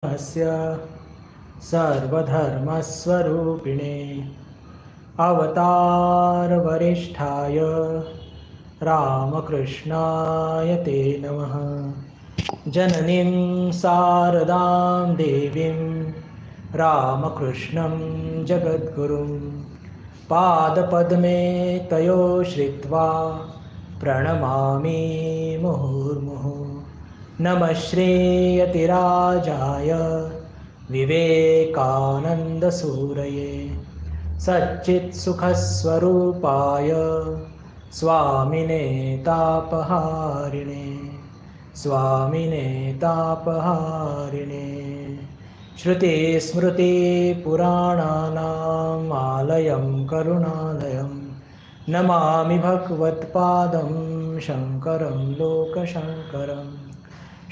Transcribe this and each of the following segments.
स्य सर्वधर्मस्वरूपिणे अवतारवरिष्ठाय रामकृष्णाय ते नमः। जननीं शारदां देवीं रामकृष्णं जगद्गुरुं पादपद्मे तयो श्रित्वा प्रणमामि मुहुर्मुहुः। नमः श्रीयतिराजाय विवेकानन्दसूरये सच्चित्सुखस्वरूपाय स्वामिने तापहारिणे तापहारिणे। श्रुतिस्मृतिपुराणानाम् आलयं करुणालयं नमामि भगवत्पादं शङ्करं लोकशङ्करं।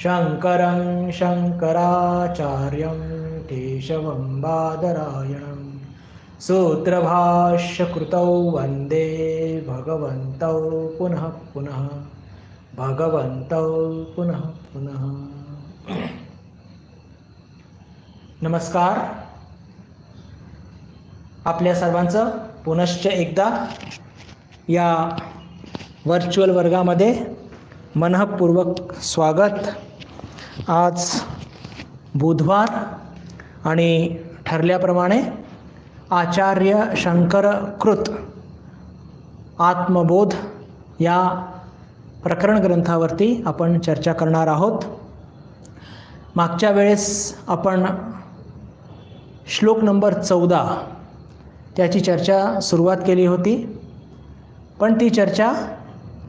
शङ्करं शङ्कराचार्यं केशवं बादरायणं सूत्रभाष्यकृतौ वन्दे भगवन्तौ पुनः पुनः नमस्कार। आपल्या सर्वांचं पुनश्च एकदा या व्हर्च्युअल वर्गामध्ये मनःपूर्वक स्वागत। आज बुधवार आणि ठरल्याप्रमाणे आचार्य शंकरकृत आत्मबोध या प्रकरण ग्रंथावरती आपण चर्चा करणार आहोत। मागच्या वेळेस आपण श्लोक नंबर 14 त्याची चर्चा सुरुवात केली होती, पण ती चर्चा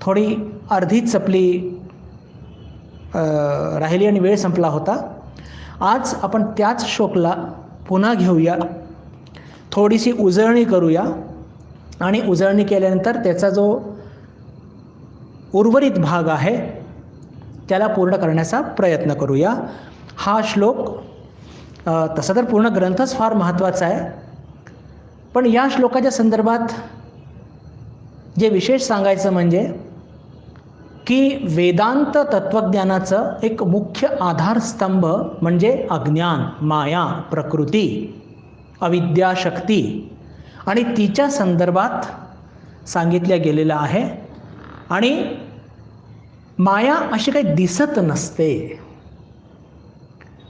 थोडी अर्धीच आपली राहिली आणि वेळ संपला होता। आज आपण त्याच श्लोकला पुन्हा घेऊया, थोडीशी उजळणी करूया आणि उजळणी केल्यानंतर त्याचा जो उर्वरित भाग आहे त्याला पूर्ण करण्याचा प्रयत्न करूया। हा श्लोक तसा तर पूर्ण ग्रंथच फार महत्त्वाचा आहे, पण या श्लोकाच्या संदर्भात जे विशेष सांगायचं म्हणजे की वेदांत तत्त्वज्ञानाचं एक मुख्य आधारस्तंभ म्हणजे अज्ञान, माया, प्रकृती, अविद्याशक्ती आणि तिच्या संदर्भात सांगितलं गेलेलं आहे। आणि माया अशी काही दिसत नसते,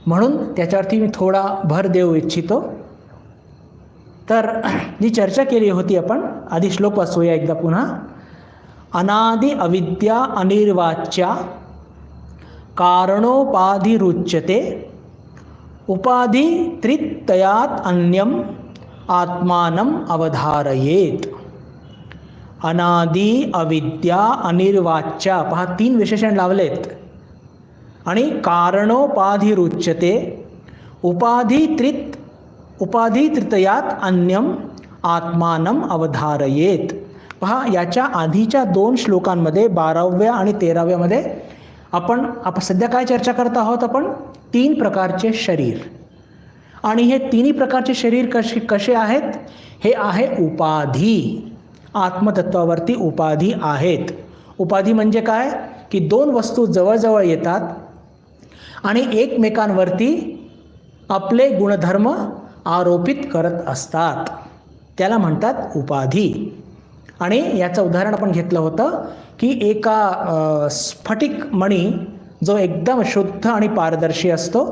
म्हणून त्याच्यावरती मी थोडा भर देऊ इच्छितो। तर जी चर्चा केली होती आपण, आधी श्लोक वाचूया एकदा पुन्हा। अनादि अविद्या अनिर्वाच्या कारणोपाधिरुच्यते उपाधि त्रितयात अन्यम आत्मानम अवधारयेत। अनादि अविद्या अनिर्वाच्या, पहा 3 विशेषण लावलेत, आणि कारणोपाधिरुच्यते उपाधि त्रितयात अन्यम आत्मानम अवधारयेत। पहा, याच्या आधीच्या 2 श्लोकांमध्ये 12व्या आणि 13व्यामध्ये आपण सध्या काय चर्चा करत आहोत? आपण 3 प्रकारचे शरीर, आणि हे 3 प्रकारचे शरीर कसे आहेत? हे आहे उपाधी। आत्मतत्वावरती उपाधी आहेत। उपाधी म्हणजे काय? की 2 वस्तू जवळजवळ येतात आणि एकमेकांवरती आपले गुणधर्म आरोपित करत असतात, त्याला म्हणतात उपाधी। आणि याचं उदाहरण आपण घेतलं होतं की एका स्फटिक मणी जो एकदम शुद्ध आणि पारदर्शी असतो,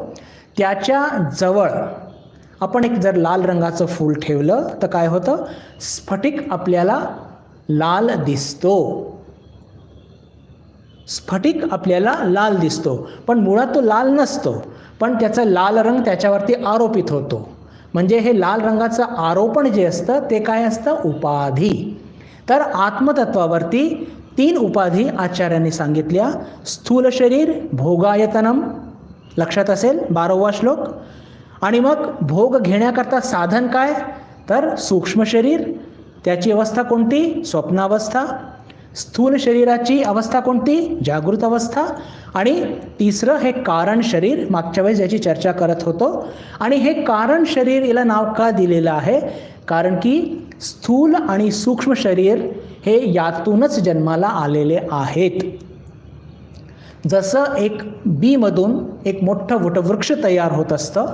त्याच्या जवळ आपण एक जर लाल रंगाचं फूल ठेवलं तर काय होतं? स्फटिक आपल्याला लाल दिसतो। स्फटिक आपल्याला लाल दिसतो, पण मुळात तो लाल नसतो, पण त्याचा लाल रंग त्याच्यावरती आरोपित होतो। म्हणजे हे लाल रंगाचं आरोपण जे असतं ते काय असतं? उपाधी। तर आत्मतत्वावरती 3 उपाधी आचार्यांनी सांगितल्या। स्थूल शरीर, भोगायतनम, लक्षात असेल 12वा श्लोक। आणि मग भोग घेण्याकरता साधन काय? तर सूक्ष्म शरीर, त्याची अवस्था कोणती? स्वप्नावस्था। स्थूल शरीराची अवस्था कोणती? जागृत अवस्था। आणि तिसरं हे कारण शरीर, मागच्या वेळेस याची चर्चा करत होतो। आणि हे कारण शरीर याला नाव का दिलेलं आहे? कारण की स्थूल आणि सूक्ष्म शरीर हे यातूनच जन्माला आलेले आहेत। जसं एक बीमधून एक मोठं वटवृक्ष तयार होत असतं,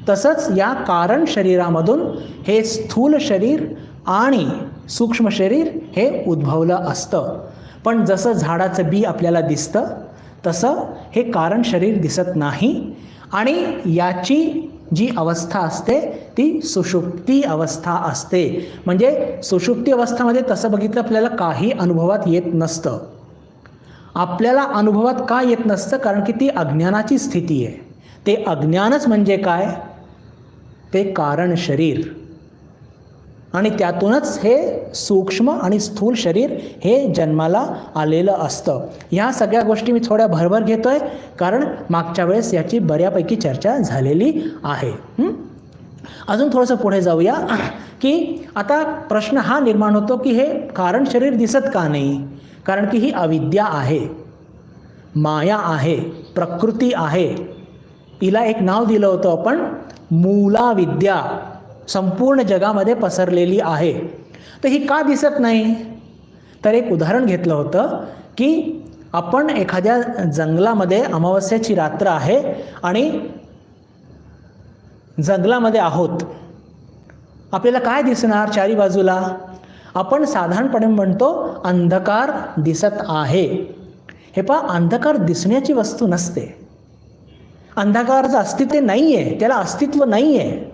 तसंच या कारण शरीरामधून हे स्थूल शरीर आणि सूक्ष्म शरीर हे उद्भवलं असतं. पण जसं झाडाचं बी आपल्याला दिसतं तसं हे कारण शरीर दिसत नाही. आणि याची जी अवस्था असते ती सुषुप्ती अवस्था असते. म्हणजे सुषुप्ती अवस्थामध्ये तसं बघितलं आपल्याला काही अनुभवात येत नसतं. आपल्याला अनुभवात का येत नसतं? कारण की ती अज्ञानाची स्थिती आहे. ते अज्ञानच म्हणजे काय? ते कारण शरीर, आणि त्यातूनच हे सूक्ष्म आणि स्थूल शरीर हे जन्माला आलेलं असतं. ह्या सगळ्या गोष्टी मी थोड्या भरभर घेतोय कारण मागच्या वेळेस याची बऱ्यापैकी चर्चा झालेली आहे. अजून थोडंसं पुढे जाऊया की आता प्रश्न हा निर्माण होतो की हे कारण शरीर दिसत का नाही? कारण की ही अविद्या आहे, माया आहे, प्रकृती आहे. हिला एक नाव दिलं होतं आपण, मूला विद्या, संपूर्ण जगामध्ये पसरलेली आहे. तर ही का दिसत नाही? तर एक उदाहरण घेतलं होतं की आपण एखाद्या जंगलामध्ये, अमावस्याची रात्र आहे आणि जंगलामध्ये आहोत, आपल्याला काय दिसणार चारी बाजूला? आपण साधारणपणे म्हणतो अंधकार दिसत आहे. हे पहा, अंधकार दिसण्याची वस्तू नसते. अंधकाराचं अस्तित्व नाही आहे, त्याला अस्तित्व नाही आहे.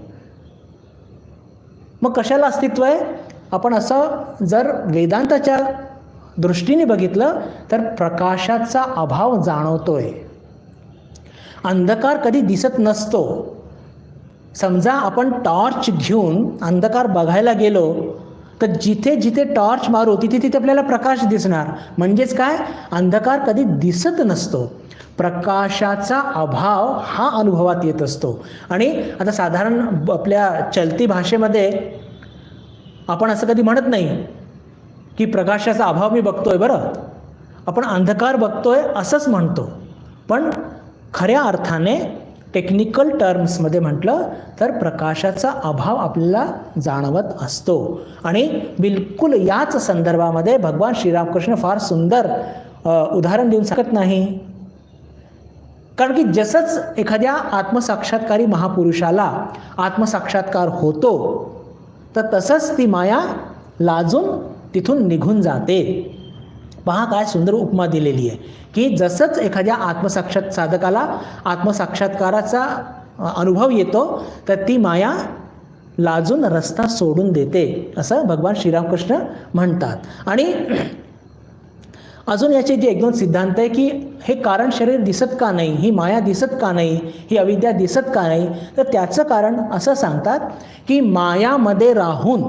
मग कशाला अस्तित्व आहे? आपण असं जर वेदांताच्या दृष्टीने बघितलं तर प्रकाशाचा अभाव जाणवतोय. अंधकार कधी दिसत नसतो. समजा आपण टॉर्च घेऊन अंधकार बघायला गेलो तर जिथे जिथे टॉर्च मारू तिथे तिथे आपल्याला प्रकाश दिसणार. म्हणजेच काय? अंधकार कधी दिसत नसतो. प्रकाशाचा अभाव हा अनुभवात येत असतो. आणि आता साधारण आपल्या चलती भाषेमध्ये आपण असं कधी म्हणत नाही की प्रकाशाचा अभाव मी बघतोय. बरं, आपण अंधकार बघतोय असंच म्हणतो. पण खऱ्या अर्थाने टेक्निकल टर्म्समध्ये म्हटलं तर प्रकाशाचा अभाव आपल्याला जाणवत असतो. आणि बिलकुल याच संदर्भामध्ये भगवान श्रीरामकृष्ण फार सुंदर उदाहरण देऊन सांगत नाही. कारण की जसंच एखाद्या आत्मसाक्षात्कारी महापुरुषाला आत्मसाक्षात्कार होतो तर तसंच ती माया लाजून तिथून निघून जाते. पहा काय सुंदर उपमा दिलेली आहे की जसंच एखाद्या साधकाला आत्मसाक्षात्काराचा अनुभव येतो तर ती माया लाजून रस्ता सोडून देते, असं भगवान श्रीरामकृष्ण म्हणतात. आणि अजून याचे जे एक दोन सिद्धांत आहे की हे कारण शरीर दिसत का नाही, ही माया दिसत का नाही, ही अविद्या दिसत का नाही, तर त्याचं कारण असं सांगतात की मायामध्ये राहून,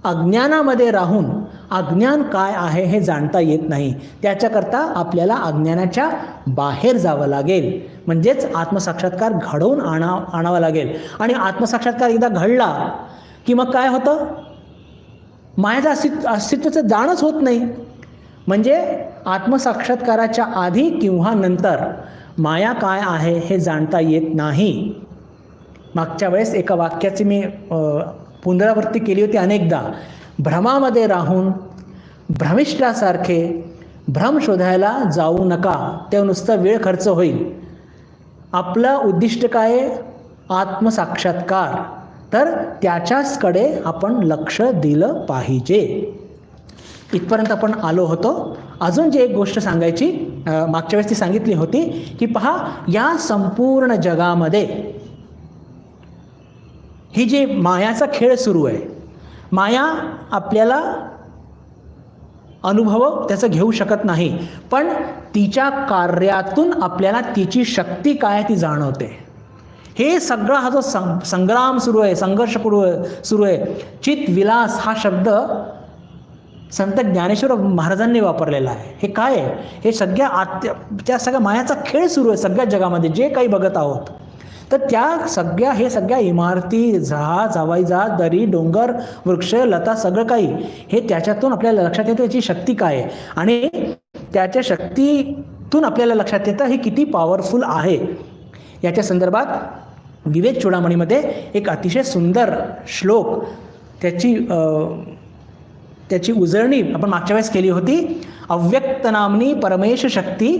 अज्ञानामध्ये राहून अज्ञान काय आहे हे जाणता येत नाही. त्याच्याकरता आपल्याला अज्ञानाच्या बाहेर जावं लागेल. म्हणजेच आत्मसाक्षात्कार घडवून आणावा लागेल. आणि आत्मसाक्षात्कार एकदा घडला की मग काय होतं? मायाचं अस्तित्वाचं जाणच होत नाही. म्हणजे आत्मसाक्षात्काराच्या आधी किंवा नंतर माया काय आहे हे जाणता येत नाही. मागच्या वेळेस एका वाक्याची मी पुनरावृत्ती केली होती अनेकदा. भ्रमामध्ये राहून भ्रमिष्ठासारखे भ्रम शोधायला जाऊ नका, ते नुसतं वेळ खर्च होईल. आपलं उद्दिष्ट काय? आत्मसाक्षात्कार. तर त्याच्याचकडे आपण लक्ष दिलं पाहिजे. इथपर्यंत आपण आलो होतो. अजून जी एक गोष्ट सांगायची, मागच्या वेळेस ती सांगितली होती की पहा, या संपूर्ण जगामध्ये ही जी मायाचा खेळ सुरू आहे, माया आपल्याला अनुभव त्याचं घेऊ शकत नाही, पण तिच्या कार्यातून आपल्याला तिची शक्ती काय ती जाणवते. हे सगळा हा जो संग्राम सुरू आहे, संघर्ष सुरू आहे, चित विलास हा शब्द संत ज्ञानेश्वर महाराजांनी वापरलेला आहे. हे काय आहे? हे त्या सगळ्या मायाचा खेळ सुरू आहे सगळ्या जगामध्ये जे काही बघत आहोत. तर त्या सगळ्या इमारती, जहाज, हवाई जहाज, दरी, डोंगर, वृक्ष, लता, सगळं काही हे त्याच्यातून आपल्याला लक्षात येतं याची शक्ती काय आहे. आणि त्याच्या शक्तीतून आपल्याला लक्षात येतं हे किती पॉवरफुल आहे. याच्या संदर्भात विवेक चूडामणीमध्ये एक अतिशय सुंदर श्लोक, त्याची उजळणी आपण मागच्या वेळेस केली होती. अव्यक्त नामनी परमेश शक्ती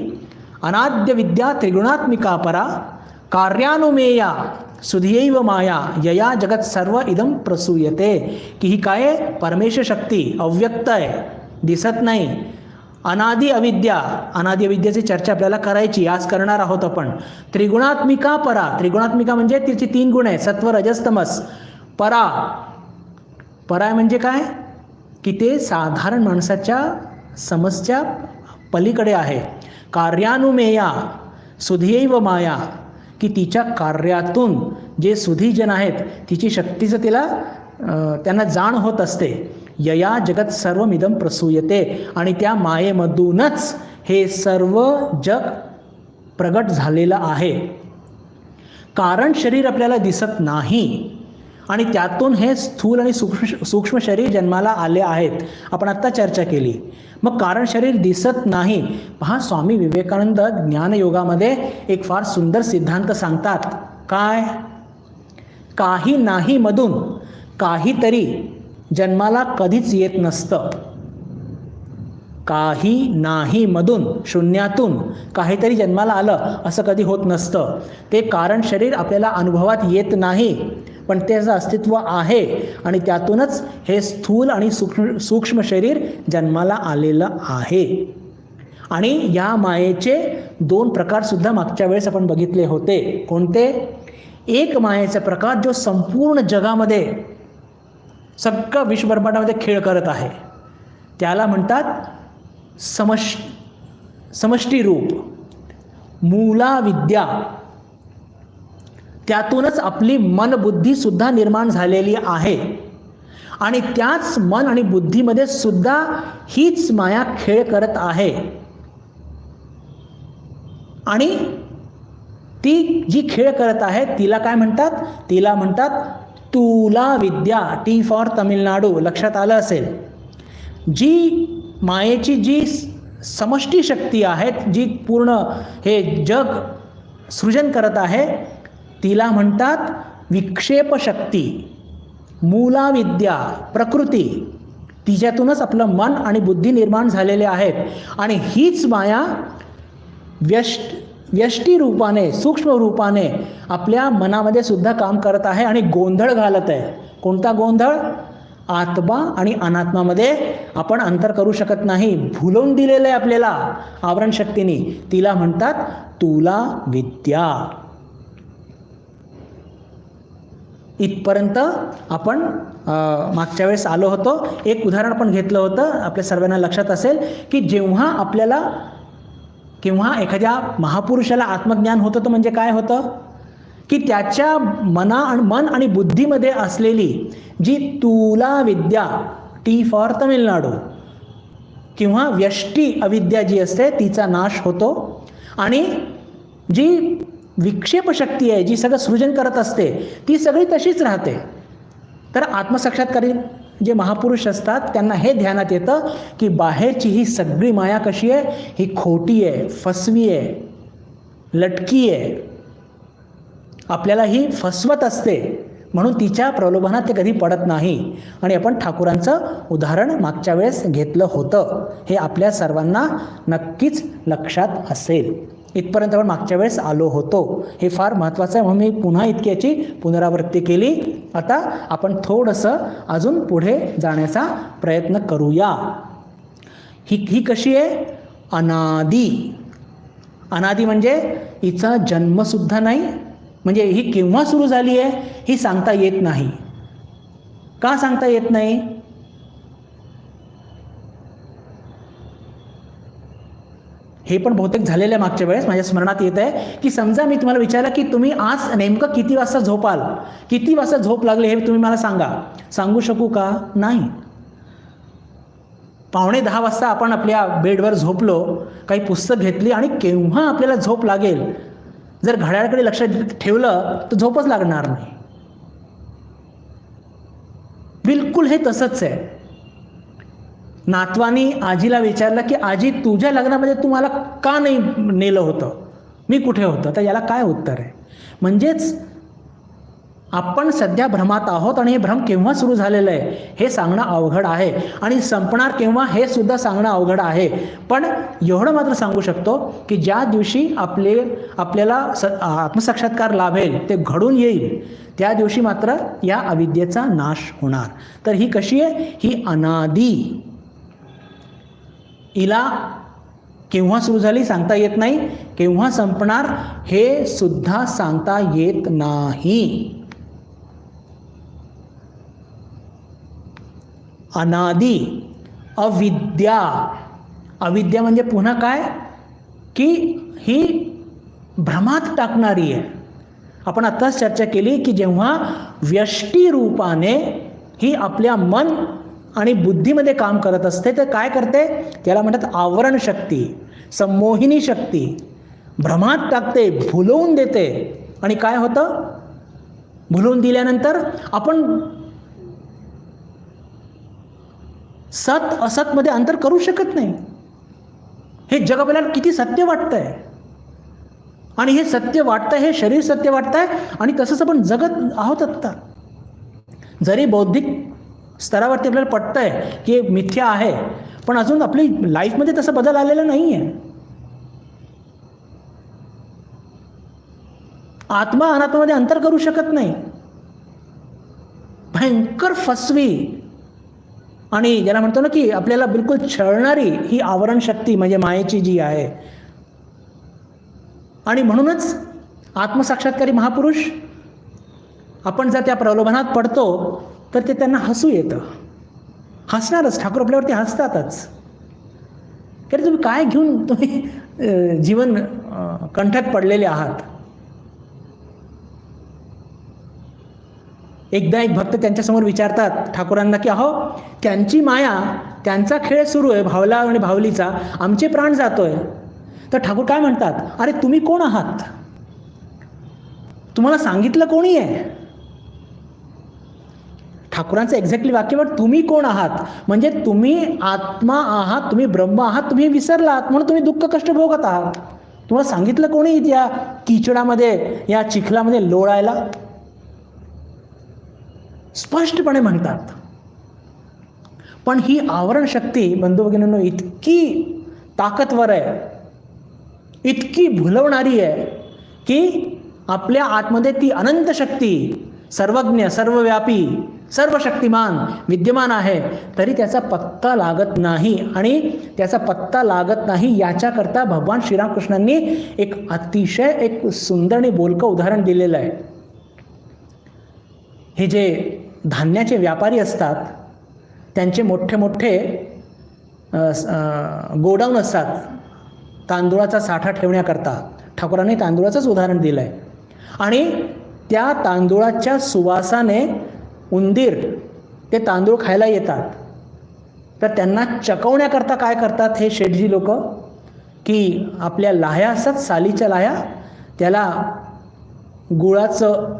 अनाद्य विद्या त्रिगुणात्मिका परा कार्यानुमेया सुधियैव माया यया जगत सर्व इदम प्रसूयते. की ही काय आहे? परमेश शक्ती, अव्यक्त आहे, दिसत नाही. अनादि अविद्या, अनादि अविद्याची चर्चा आपल्याला करायची, आज करणार आहोत आपण. त्रिगुणात्मिका परा, त्रिगुणात्मिका म्हणजे तिची 3 गुण आहे, सत्व रजस तमस. परा, परा म्हणजे काय? की ते साधारण माणसाच्या समस्या पलीकडे आहे. कार्यानुमेया सुधियैव माया, की तिच्या कार्यातून जे सुधीजन आहेत तिची शक्तीचं त्यांना जाण होत असते. यया जगत सर्वमिदं प्रसूयते, आणि त्या मायेमधूनच हे सर्व जग प्रगट झालेलं आहे. कारण शरीर आपल्याला दिसत नाही आणि त्यातून हे स्थूल आणि सूक्ष्म शरीर जन्माला आले आहेत, आपण आत्ता चर्चा केली. मग कारण शरीर दिसत नाही. पहा, स्वामी विवेकानंद ज्ञानयोगामध्ये एक फार सुंदर सिद्धांत सांगतात. काय? काही नाही मधून काहीतरी जन्माला कधीच येत नसतं. काही नाही मधून, शून्यातून काहीतरी जन्माला आलं असं कधी होत नसतं. ते कारण शरीर आपल्याला अनुभवात येत नाही, पण त्याचं अस्तित्व आहे आणि त्यातूनच हे स्थूल आणि सूक्ष्म शरीर जन्माला आलेलं आहे. आणि या मायेचे 2 प्रकारसुद्धा मागच्या वेळेस आपण बघितले होते. कोणते? एक मायेचा प्रकार जो संपूर्ण जगामध्ये, सगळं विश्वब्रह्मांडामध्ये खेळ करत आहे, त्याला म्हणतात समष्टी रूप, मूला विद्या. त्यातूनच आपली मन बुद्धी सुद्धा निर्माण झालेली आहे आणि त्याच मन आणि बुद्धीमध्ये सुद्धा हीच माया खेळ करत आहे. आणि ती जी खेळ करत आहे तिला काय म्हणतात? तिला म्हणतात तुला विद्या. टी फॉर तमिळनाडू, लक्षात आलं असेल. जी मायेची जी समष्टी शक्ती आहे, जी पूर्ण हे जग सृजन करत आहे, तिला म्हणतात विक्षेप शक्ती, मूला विद्या, प्रकृती. तिच्यातूनच आपलं मन आणि बुद्धी निर्माण झालेले आहेत. आणि हीच माया व्यष्टी रूपाने, सूक्ष्म रूपाने आपल्या मनामध्ये सुद्धा काम करत आहे आणि गोंधळ घालत आहे. कोणता गोंधळ? आत्मा आणि अनात्मामध्ये आपण अंतर करू शकत नाही, भुलवून दिलेलं आहे आपल्याला आवरण शक्तीने. तिला म्हणतात तुला विद्या. इथपर्यंत आपण मागच्या वेळेस आलो होतो. एक उदाहरण आपण घेतलं होतं, आपल्या सर्वांना लक्षात असेल की जेव्हा आपल्याला किंवा एखाद्या महापुरुषाला आत्मज्ञान होतं तर म्हणजे काय होतं? की त्याच्या मन आणि बुद्धीमध्ये असलेली जी तुला विद्या, टी फॉर तमिळनाडू, किंवा व्यष्टी अविद्या जी असते तिचा नाश होतो आणि जी विक्षेप शक्ती आहे, जी सगळं सृजन करत असते, ती सगळी तशीच राहते. तर आत्मसाक्षात्कारी जे महापुरुष असतात त्यांना हे ध्यानात येतं की बाहेरची ही सगळी माया कशी आहे? ही खोटी आहे, फसवी आहे, लटकी आहे, आपल्याला ही फसवत असते, म्हणून तिच्या प्रलोभनात ते कधी पडत नाही. आणि आपण ठाकूरांचं उदाहरण मागच्या वेळेस घेतलं होतं, हे आपल्या सर्वांना नक्कीच लक्षात असेल. इथपर्यंत आपण मागच्या वेळेस आलो होतो. हे फार महत्त्वाचं आहे म्हणून मी पुन्हा इतकी याची पुनरावृत्ती केली. आता आपण थोडंसं अजून पुढे जाण्याचा प्रयत्न करूया. ही कशी आहे? अनादी. अनादी म्हणजे हिचा जन्मसुद्धा नाही, म्हणजे ही केव्हा सुरू झाली आहे ही सांगता येत नाही. का सांगता येत नाही? हे पण बहुतेक झालेलं आहे मागच्या वेळेस. माझ्या स्मरणात येत आहे की समजा मी तुम्हाला विचारलं की तुम्ही आज नेमकं किती वाजता झोपाल, किती वाजता झोप लागली हे तुम्ही मला सांगा. सांगू शकू का? नाही. 9:45 वाजता आपण आपल्या बेडवर झोपलो, काही पुस्तक घेतली आणि केव्हा आपल्याला झोप लागेल जर घड्याळाकडे लक्ष ठेवलं तर झोपच लागणार नाही. बिलकुल हे तसंच आहे. नातवानी आजीला विचारलं की आजी तुझ्या लग्नामध्ये तू मला का नाही नेलं होतं, मी कुठे होतं? तर याला काय उत्तर आहे? म्हणजेच आपण सध्या भ्रमात आहोत आणि हे भ्रम केव्हा सुरू झालेलं आहे हे सांगणं अवघड आहे आणि संपणार केव्हा हे सुद्धा सांगणं अवघड आहे. पण एवढं मात्र सांगू शकतो की ज्या दिवशी आपल्याला आत्मसाक्षात्कार लाभेल, ते घडून येईल, त्या दिवशी मात्र या अविद्येचा नाश होणार. तर ही कशी आहे? ही अनादी. हिला केव्हा सुरू झाली सांगता येत नाही, केव्हा संपणार हे सुद्धा सांगता येत नाही. अनादी अविद्या. अविद्या म्हणजे पुन्हा काय की ही भ्रमात टाकणारी आहे. आपण आत्ताच चर्चा केली की जेव्हा व्यष्टी रूपाने ही आपल्या मन आणि बुद्धीमध्ये काम करत असते तर काय करते? त्याला म्हणतात आवरण शक्ती, संमोहिनी शक्ती. भ्रमात टाकते, भुलवून देते. आणि काय होतं? भुलवून दिल्यानंतर आपण सत असतमध्ये अंतर करू शकत नाही. हे जग आपल्याला किती सत्य वाटतंय आणि हे सत्य वाटतंय, हे शरीर सत्य वाटतंय आणि तसंच आपण जगत आहोत. आत्ता जरी बौद्धिक स्तरावरती आपल्याला पटतंय की हे मिथ्या आहे, पण अजून आपली लाईफमध्ये तसा बदल आलेला नाही आहे. आत्मा अनात्मामध्ये अंतर करू शकत नाही. भयंकर फसवी आणि ज्याला म्हणतो ना की आपल्याला बिलकुल छळणारी ही आवरण शक्ती म्हणजे मायेची जी आहे. आणि म्हणूनच आत्मसाक्षात्कारी महापुरुष, आपण जर त्या प्रलोभनात पडतो तर ते त्यांना हसू येतं. हसणारच, ठाकूर आपल्यावरती हसतातच. कारण तुम्ही काय घेऊन तुम्ही जीवन कंठ्यात पडलेले आहात. एकदा एक भक्त त्यांच्यासमोर विचारतात ठाकूरांना की अहो, त्यांची माया, त्यांचा खेळ सुरू आहे, भावला आणि भावलीचा, आमचे प्राण जातोय. तर ठाकूर काय म्हणतात? अरे तुम्ही कोण आहात? तुम्हाला सांगितलं कोणी आहे? ठाकूरांचं एक्झॅक्टली वाक्य बघ, तुम्ही कोण आहात म्हणजे तुम्ही आत्मा आहात, तुम्ही ब्रह्म आहात, तुम्ही विसरलात म्हणून तुम्ही दुःख कष्ट भोगत आहात. तुम्हाला सांगितलं कोणी या किचडामध्ये, या चिखलामध्ये लोळायला? स्पष्टपणे म्हणतात. पण ही आवरण शक्ती बंधू भगिनींनो इतकी ताकदवर आहे, इतकी भुलवणारी आहे की आपल्या आतमध्ये ती अनंत शक्ती, सर्वज्ञ, सर्वव्यापी, सर्वशक्तिमान विद्यमान आहे, तरी त्याचा पत्ता लागत नाही. आणि त्याचा पत्ता लागत नाही याच्याकरता भगवान श्रीरामकृष्णांनी एक अतिशय एक सुंदर आणि बोलकं उदाहरण दिलेलं आहे. हे जे धान्याचे व्यापारी असतात त्यांचे मोठे मोठे गोडाऊन असतात तांदूळाचा साठा ठेवण्याकरता. ठाकूरांनी तांदूळाचंच उदाहरण दिलं आहे. आणि त्या तांदूळाच्या सुवासाने उंदीर ते तांदूळ खायला येतात. तर त्यांना चकवण्याकरता काय करतात हे शेठजी लोक की आपल्या लाह्या असतात, सालीच्या लाह्या, त्याला गुळाचं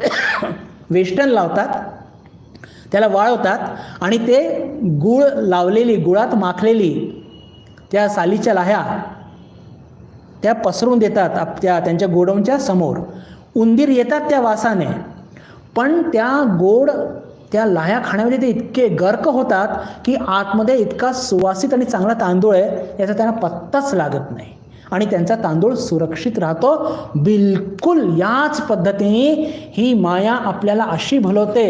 वेष्टन लावतात, त्याला वाळवतात आणि ते गुळ लावलेली, गुळात माखलेली त्या सालीच्या लाह्या त्या पसरून देतात त्यांच्या गोडाऊनच्या समोर. उंदीर येतात त्या वासाने, पण त्या लाह्या खाण्यामध्ये ते इतके गर्क होतात की आतमध्ये इतका सुवासित आणि चांगला तांदूळ आहे याचा त्यांना पत्ताच लागत नाही आणि त्यांचा तांदूळ सुरक्षित राहतो. बिलकुल याच पद्धतीने ही माया आपल्याला अशी भुलवते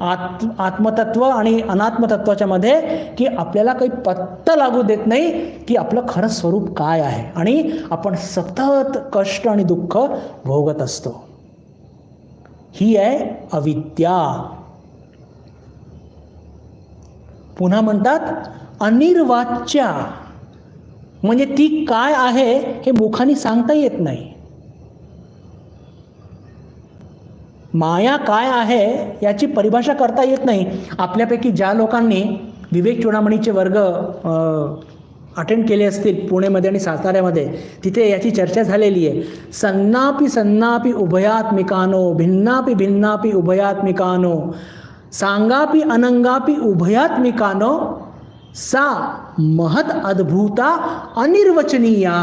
आत्मतत्व आणि अनात्मतत्वाच्या मध्ये की आपल्याला काही पत्ता लागू देत नाही की आपलं खरं स्वरूप काय आहे आणि आपण सतत कष्ट आणि दुःख भोगत असतो. ही आहे अविद्या. पुन्हा म्हणतात अनिर्वाच्या, म्हणजे ती काय आहे हे मुखाने सांगता येत नाही. माया काय आहे याची परिभाषा करता येत नाही. आपल्यापैकी ज्या लोकांनी विवेक चूडामणीचे वर्ग अटेंड केले असतील पुणेमध्ये आणि साताऱ्यामध्ये, तिथे याची चर्चा झालेली आहे. सन्नापि सन्नापि उभयात्मिकानो, भिन्नापि भिन्नापि उभयात्मिकानो, सांगापि अनंगापि उभयात्मिकानो, सा महत अद्भुता अनिर्वचनीया.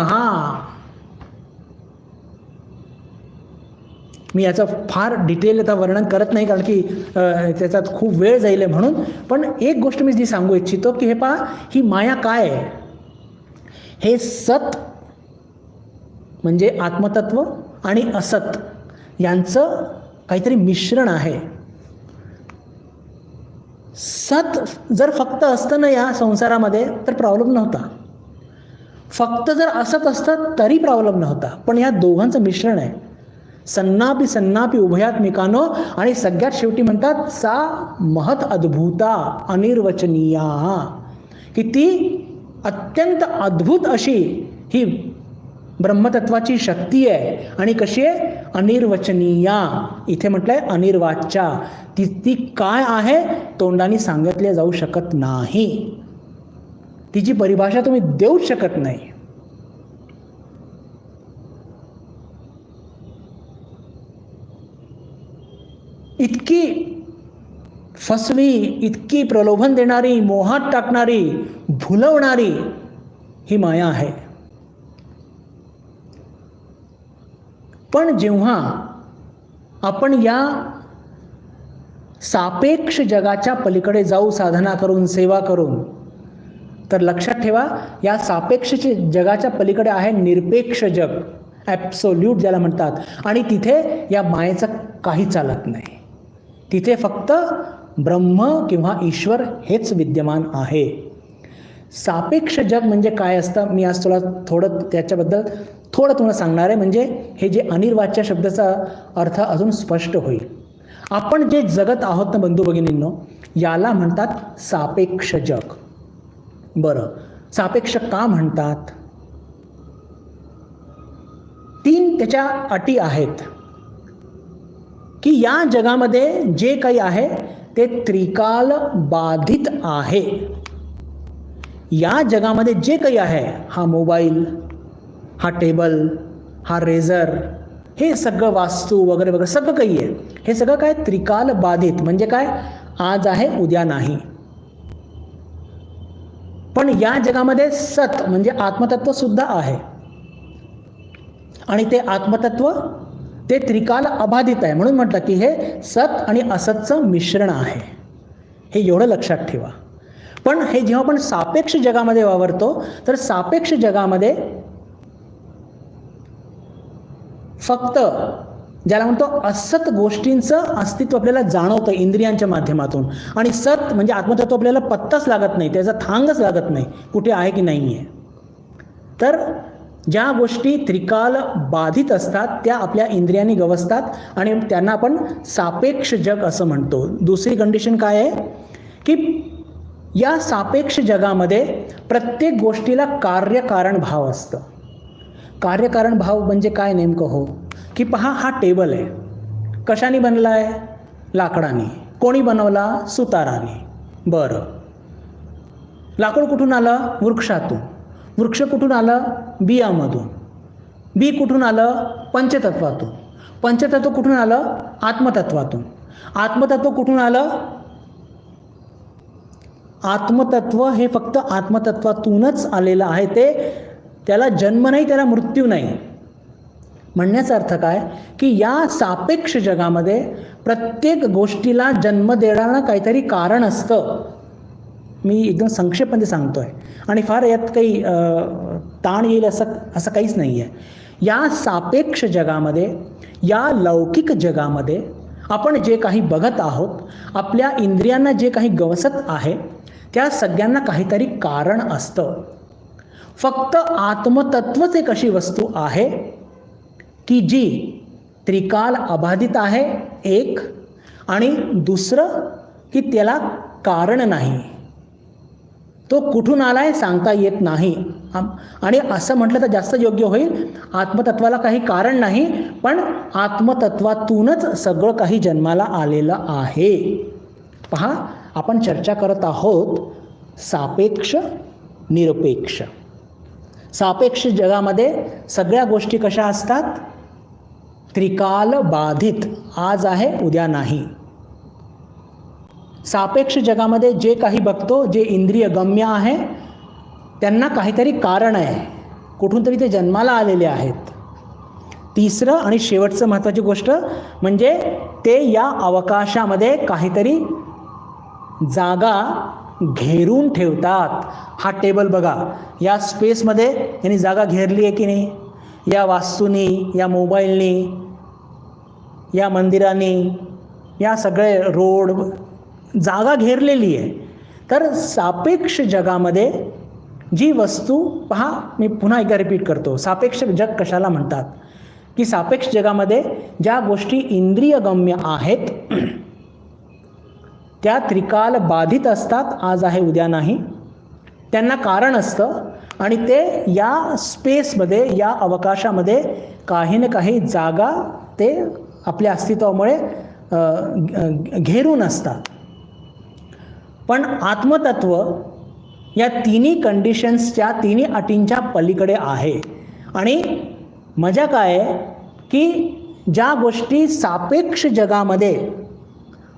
मी याचं फार डिटेल आता वर्णन करत नाही, कारण की त्याच्यात खूप वेळ जाईल आहे म्हणून. पण एक गोष्ट मी जी सांगू इच्छितो की हे पहा, ही माया काय आहे. हे सत म्हणजे आत्मतत्व आणि असत यांचं काहीतरी मिश्रण आहे. सत जर फक्त असतं ना या संसारामध्ये तर प्रॉब्लेम नव्हता. फक्त जर असत असतं तरी प्रॉब्लेम नव्हता. पण या दोघांचं मिश्रण आहे. सन्नापी सन्नापी उभयात्मिकानो, आणि सगळ्यात शेवटी म्हणतात सा महत अद्भुता अनिर्वचनीया, की ती अत्यंत अद्भुत अशी ही ब्रह्मतत्वाची शक्ती आहे. आणि कशी आहे? अनिर्वचनीया. इथे म्हटलंय अनिर्वाच्या. ती काय आहे तोंडाने सांगितले जाऊ शकत नाही. तिची परिभाषा तुम्ही देऊच शकत नाही. इतकी फसवी, इतकी प्रलोभन देणारी, मोहात टाकणारी, भुलवणारी ही माया आहे. पण जेव्हा आपण या सापेक्ष जगाच्या पलीकडे जाऊ साधना करून, सेवा करून, तर लक्षात ठेवा या सापेक्ष जगाच्या पलीकडे आहे निरपेक्ष जग, ॲब्सोल्यूट ज्याला म्हणतात. आणि तिथे या मायेचं काही चालत नाही. तिथे फक्त ब्रह्म किंवा ईश्वर हेच विद्यमान आहे. सापेक्ष जग म्हणजे काय असतं, मी आज तुला त्याच्याबद्दल थोडं तुम्हाला सांगणार आहे. म्हणजे हे जे अनिर्वाच्य शब्दाचा अर्थ अजून स्पष्ट होईल. आपण जे जगत आहोत ना बंधू भगिनींनो, याला म्हणतात सापेक्ष जग. बरं, सापेक्ष का म्हणतात? 3 त्याच्या अटी आहेत की या जगामध्ये जे काही आहे ते त्रिकाल बाधित आहे. या जगामध्ये जे काही आहे, हा मोबाईल, हा टेबल, हा रेझर, हे सगळं वास्तू वगैरे वगैरे सगळं काही आहे, हे सगळं काय त्रिकाल बाधित. म्हणजे काय? आज आहे उद्या नाही. पण या जगामध्ये सत म्हणजे आत्मतत्व सुद्धा आहे. आणि ते आत्मतत्व ते त्रिकाल अबाधित आहे. म्हणून म्हटलं की हे सत आणि असतचं मिश्रण आहे. हे एवढं लक्षात ठेवा. पण हे जेव्हा आपण सापेक्ष जगामध्ये वावरतो तर सापेक्ष जगामध्ये फक्त ज्याला म्हणतो असत गोष्टींचं अस्तित्व आपल्याला जाणवतं इंद्रियांच्या माध्यमातून. आणि सत म्हणजे आत्मतत्व आपल्याला पत्ताच लागत नाही, त्याचा थांगच लागत नाही कुठे आहे की नाही आहे. तर ज्या गोष्टी त्रिकाल बाधित असतात त्या आपल्या इंद्रियांनी गवसतात आणि त्यांना आपण सापेक्ष जग असं म्हणतो. दुसरी कंडिशन काय आहे की या सापेक्ष जगामध्ये प्रत्येक गोष्टीला कार्यकारण भाव असतं. कार्यकारण भाव म्हणजे काय नेमकं? हो की पहा, हा टेबल आहे, कशाने बनला आहे? लाकडाने. कोणी बनवला? सुताराने. बरं, लाकूड कुठून आलं? वृक्षातून. वृक्ष कुठून आलं? बियामधून. बी कुठून आलं? पंचतत्वातून. पंचतत्व कुठून आलं? आत्मतत्वातून. आत्मतत्व कुठून आलं? आत्मतत्व हे फक्त आत्मतत्वातूनच आलेलं आहे. त्याला जन्म नाही, त्याला मृत्यू नाही. म्हणण्याचा अर्थ काय की या सापेक्ष जगामध्ये प्रत्येक गोष्टीला जन्म देणारं काहीतरी कारण असतं. मी एकदम संक्षेपमध्ये सांगतो आहे आणि फार यात काही ताण येईल असं काहीच नाही आहे. या सापेक्ष जगामध्ये, या लौकिक जगामध्ये आपण जे काही बघत आहोत, आपल्या इंद्रियांना जे काही गवसत आहे, त्या सगळ्यांना काहीतरी कारण असतं. फक्त आत्मतत्वच एक अशी वस्तू आहे की जी त्रिकाल अबाधित आहे एक, आणि दुसरं की त्याला कारण नाही. तो कुठून आलाय सांगता येत नाही. आणि असं म्हटलं तर जास्त योग्य होईल, आत्मतत्वाला काही कारण नाही, पण आत्मतत्वातूनच सगळं काही जन्माला आलेलं आहे. पहा, आपण चर्चा करत आहोत सापेक्ष निरपेक्ष. सापेक्ष जगामध्ये सगळ्या गोष्टी कशा असतात? त्रिकाल बाधित, आज आहे उद्या नाही. सापेक्ष जगामध्ये जे काही बघतो, जे इंद्रिय गम्य आहे, त्यांना काहीतरी कारण आहे, कुठून तरी ते जन्माला आलेले आहेत. तिसरं आणि शेवटचं महत्त्वाची गोष्ट म्हणजे ते या अवकाशामध्ये काहीतरी जागा घेरून ठेवतात. हा टेबल बघा, या स्पेसमध्ये यांनी जागा घेरली आहे की नाही? या वास्तूनी, या मोबाईलनी, या मंदिरांनी, या सगळे रोड जागा घेरलेली आहे. तर सापेक्ष जगामध्ये जी वस्तू, पहा मी पुन्हा एकदा रिपीट करतो, सापेक्ष जग कशाला म्हणतात? की सापेक्ष जगामध्ये ज्या गोष्टी इंद्रियगम्य आहेत त्या त्रिकाल बाधित असतात, आज आहे उद्या नाही. त्यांना कारण असतं आणि ते या स्पेसमध्ये, या अवकाशामध्ये काही ना काही जागा ते आपल्या अस्तित्वामुळे घेरून असतात. पण आत्मतत्व या तिन्ही कंडिशन्सच्या, तिन्ही अटींच्या पलीकडे आहे. आणि मजा काय आहे की ज्या गोष्टी सापेक्ष जगामध्ये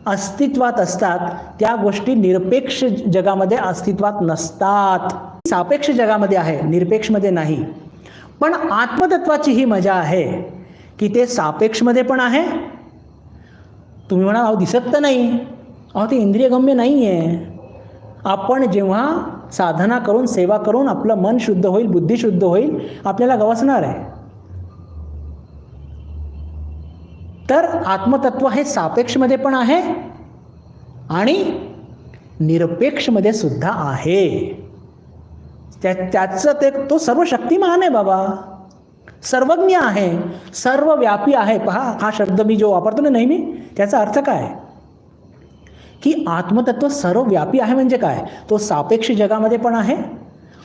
अस्तित्वात असतात त्या गोष्टी निरपेक्ष जगामध्ये अस्तित्वात नसतात. सापेक्ष जगामध्ये आहे, निरपेक्षमध्ये नाही. पण आत्मतत्वाची ही मजा आहे की ते सापेक्षमध्ये पण आहे. तुम्ही म्हणा अहो दिसत तर नाही, अहो ते इंद्रियगम्य नाही आहे. आपण जेव्हा साधना करून, सेवा करून आपलं मन शुद्ध होईल, बुद्धी शुद्ध होईल, आपल्याला गवसणार आहे. तर आत्मतत्व हे सापेक्षमध्ये पण आहे आणि निरपेक्षमध्ये सुद्धा आहे. त्याचं तो सर्व शक्तिमान आहे बाबा, सर्वज्ञ आहे, सर्वव्यापी आहे. पहा हा शब्द मी जो वापरतो ना नेहमी, त्याचा अर्थ काय की आत्मतत्व सर्वव्यापी आहे. म्हणजे काय? तो सापेक्ष जगामध्ये पण आहे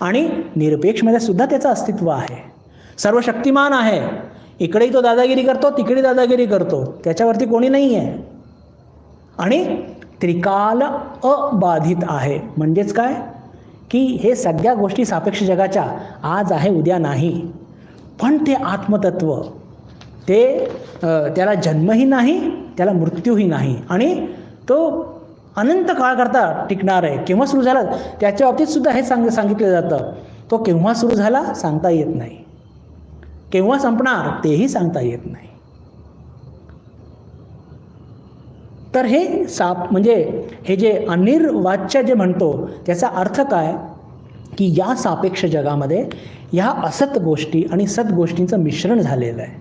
आणि निरपेक्षमध्ये सुद्धा त्याचं अस्तित्व आहे. सर्वशक्तिमान आहे, इकडेही तो दादागिरी करतो, तिकडे दादागिरी करतो, त्याच्यावरती कोणी नाही आहे. आणि त्रिकाल अबाधित आहे. म्हणजेच काय की हे सगळ्या गोष्टी सापेक्ष जगाच्या आज आहे उद्या नाही. पण ते आत्मतत्व ते त्याला जन्मही नाही, त्याला मृत्यूही नाही आणि तो अनंत काळ करता टिकणार आहे. केव्हा सुरू झाला त्याच्या बाबतीत सुद्धा हे सांगितलं जातं. तो केव्हा सुरू झाला सांगता येत नाही, केव्हा संपणार तेही सांगता येत नाही. तर हे म्हणजे हे जे अनिर्वाच्य जे म्हणतो त्याचा अर्थ काय की या सापेक्ष जगामध्ये ह्या असत गोष्टी आणि सत गोष्टींचं मिश्रण झालेलं आहे.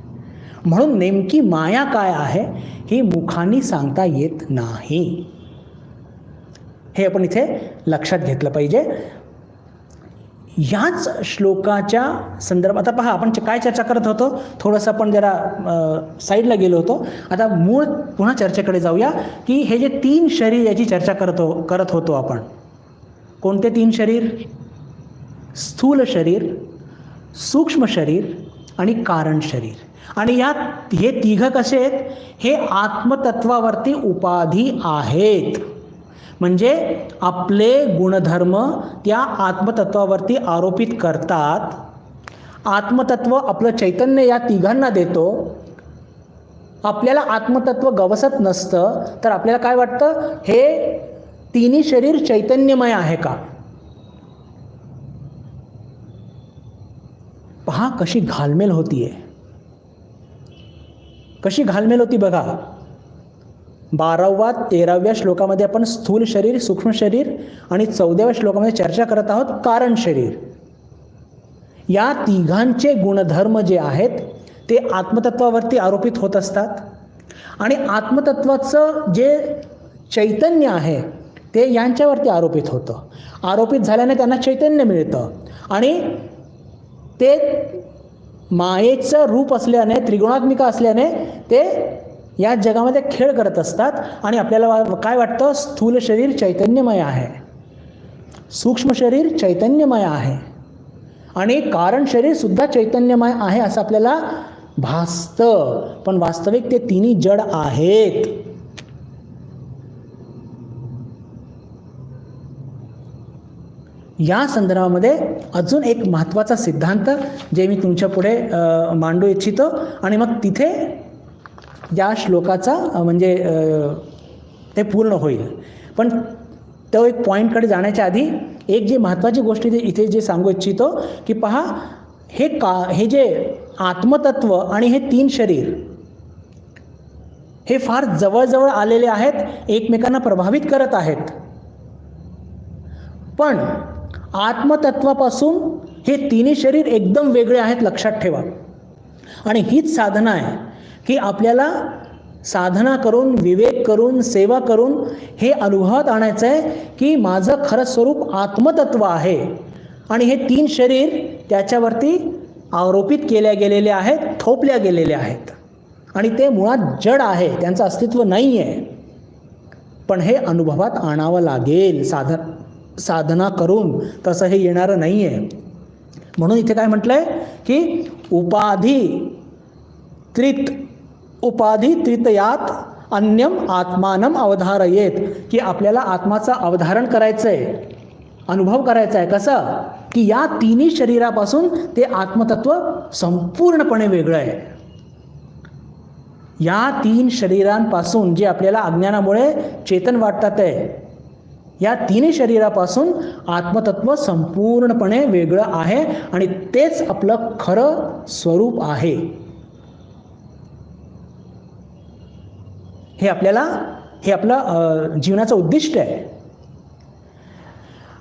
म्हणून नेमकी माया काय आहे ही मुखांनी सांगता येत नाही. हे आपण इथे लक्षात घेतलं पाहिजे. याच श्लोकाच्या संदर्भात आता पहा आपण काय चर्चा करत होतो, थोडंसं आपण जरा साईडला गेलो होतो. आता मूळ पुन्हा चर्चेकडे जाऊया की हे जे तीन शरीर याची चर्चा करत होतो आपण. कोणते तीन शरीर? स्थूल शरीर, सूक्ष्म शरीर आणि कारण शरीर. आणि यात हे तिघं कसे आहेत? हे आत्मतत्वावरती उपाधी आहेत. म्हणजे आपले गुणधर्म त्या आत्मतत्वावरती आरोपित करतात. आत्मतत्व आपलं चैतन्य या तिघांना देतो. आपल्याला आत्मतत्व गवसत नसतं तर आपल्याला काय वाटतं, हे तिन्ही शरीर चैतन्यमय आहे का? पहा कशी घालमेल होतीये, कशी घालमेल होती बघा. 12व्या 13व्या श्लोकामध्ये आपण स्थूल शरीर, सूक्ष्म शरीर आणि 14व्या श्लोकामध्ये चर्चा करत आहोत कारण शरीर. या तिघांचे गुणधर्म जे आहेत ते आत्मतत्वावरती आरोपित होत असतात आणि आत्मतत्वाचं जे चैतन्य आहे ते यांच्यावरती आरोपित होतं. आरोपित झाल्याने त्यांना चैतन्य मिळतं आणि ते मायेचं रूप असल्याने, त्रिगुणात्मिका असल्याने ते या जगामध्ये खेळ करत असतात आणि आपल्याला काय वाटतं, स्थूल शरीर चैतन्यमय आहे, सूक्ष्म शरीर चैतन्यमय आहे आणि कारण शरीर सुद्धा चैतन्यमय आहे असं आपल्याला भासतं. पण वास्तविक ते तिन्ही जड आहेत. या संदर्भामध्ये अजून एक महत्त्वाचा सिद्धांत जे मी तुमच्या पुढे मांडू इच्छितो आणि मग तिथे या श्लोकाचा म्हणजे ते पूर्ण होईल. पण तो एक पॉईंटकडे जाण्याच्या आधी एक जी महत्त्वाची गोष्ट इथे जे सांगू इच्छितो की पहा हे जे आत्मतत्व आणि हे 3 शरीर हे फार जवळजवळ आलेले आहेत, एकमेकांना प्रभावित करत आहेत. पण आत्मतत्वापासून हे 3 शरीर एकदम वेगळे आहेत, लक्षात ठेवा. आणि हीच साधना आहे की आपल्याला साधना करून, विवेक करून, सेवा करून हे अनुभवात आणायचं आहे की माझं खरं स्वरूप आत्मतत्व आहे आणि हे 3 शरीर त्याच्यावरती आरोपित केल्या गेलेले आहेत, थोपल्या गेलेले आहेत आणि ते मुळात जड आहे, त्यांचं अस्तित्व नाही आहे. पण हे अनुभवात आणावं लागेल साधना करून, तसं हे येणारं नाही आहे. म्हणून इथे काय म्हटलं आहे की उपाधी त्रितयात अन्यम आत्मानम अवधारयेत, की आपल्याला आत्माचं अवधारण करायचं आहे, अनुभव करायचा आहे. कसं की या 3 शरीरापासून ते आत्मतत्व संपूर्णपणे वेगळं आहे. या 3 शरीरांपासून जे आपल्याला अज्ञानामुळे चेतन वाटतात आहे, या 3 शरीरापासून आत्मतत्व संपूर्णपणे वेगळं आहे आणि तेच आपलं खरं स्वरूप आहे. हे आपलं जीवनाचं उद्दिष्ट आहे.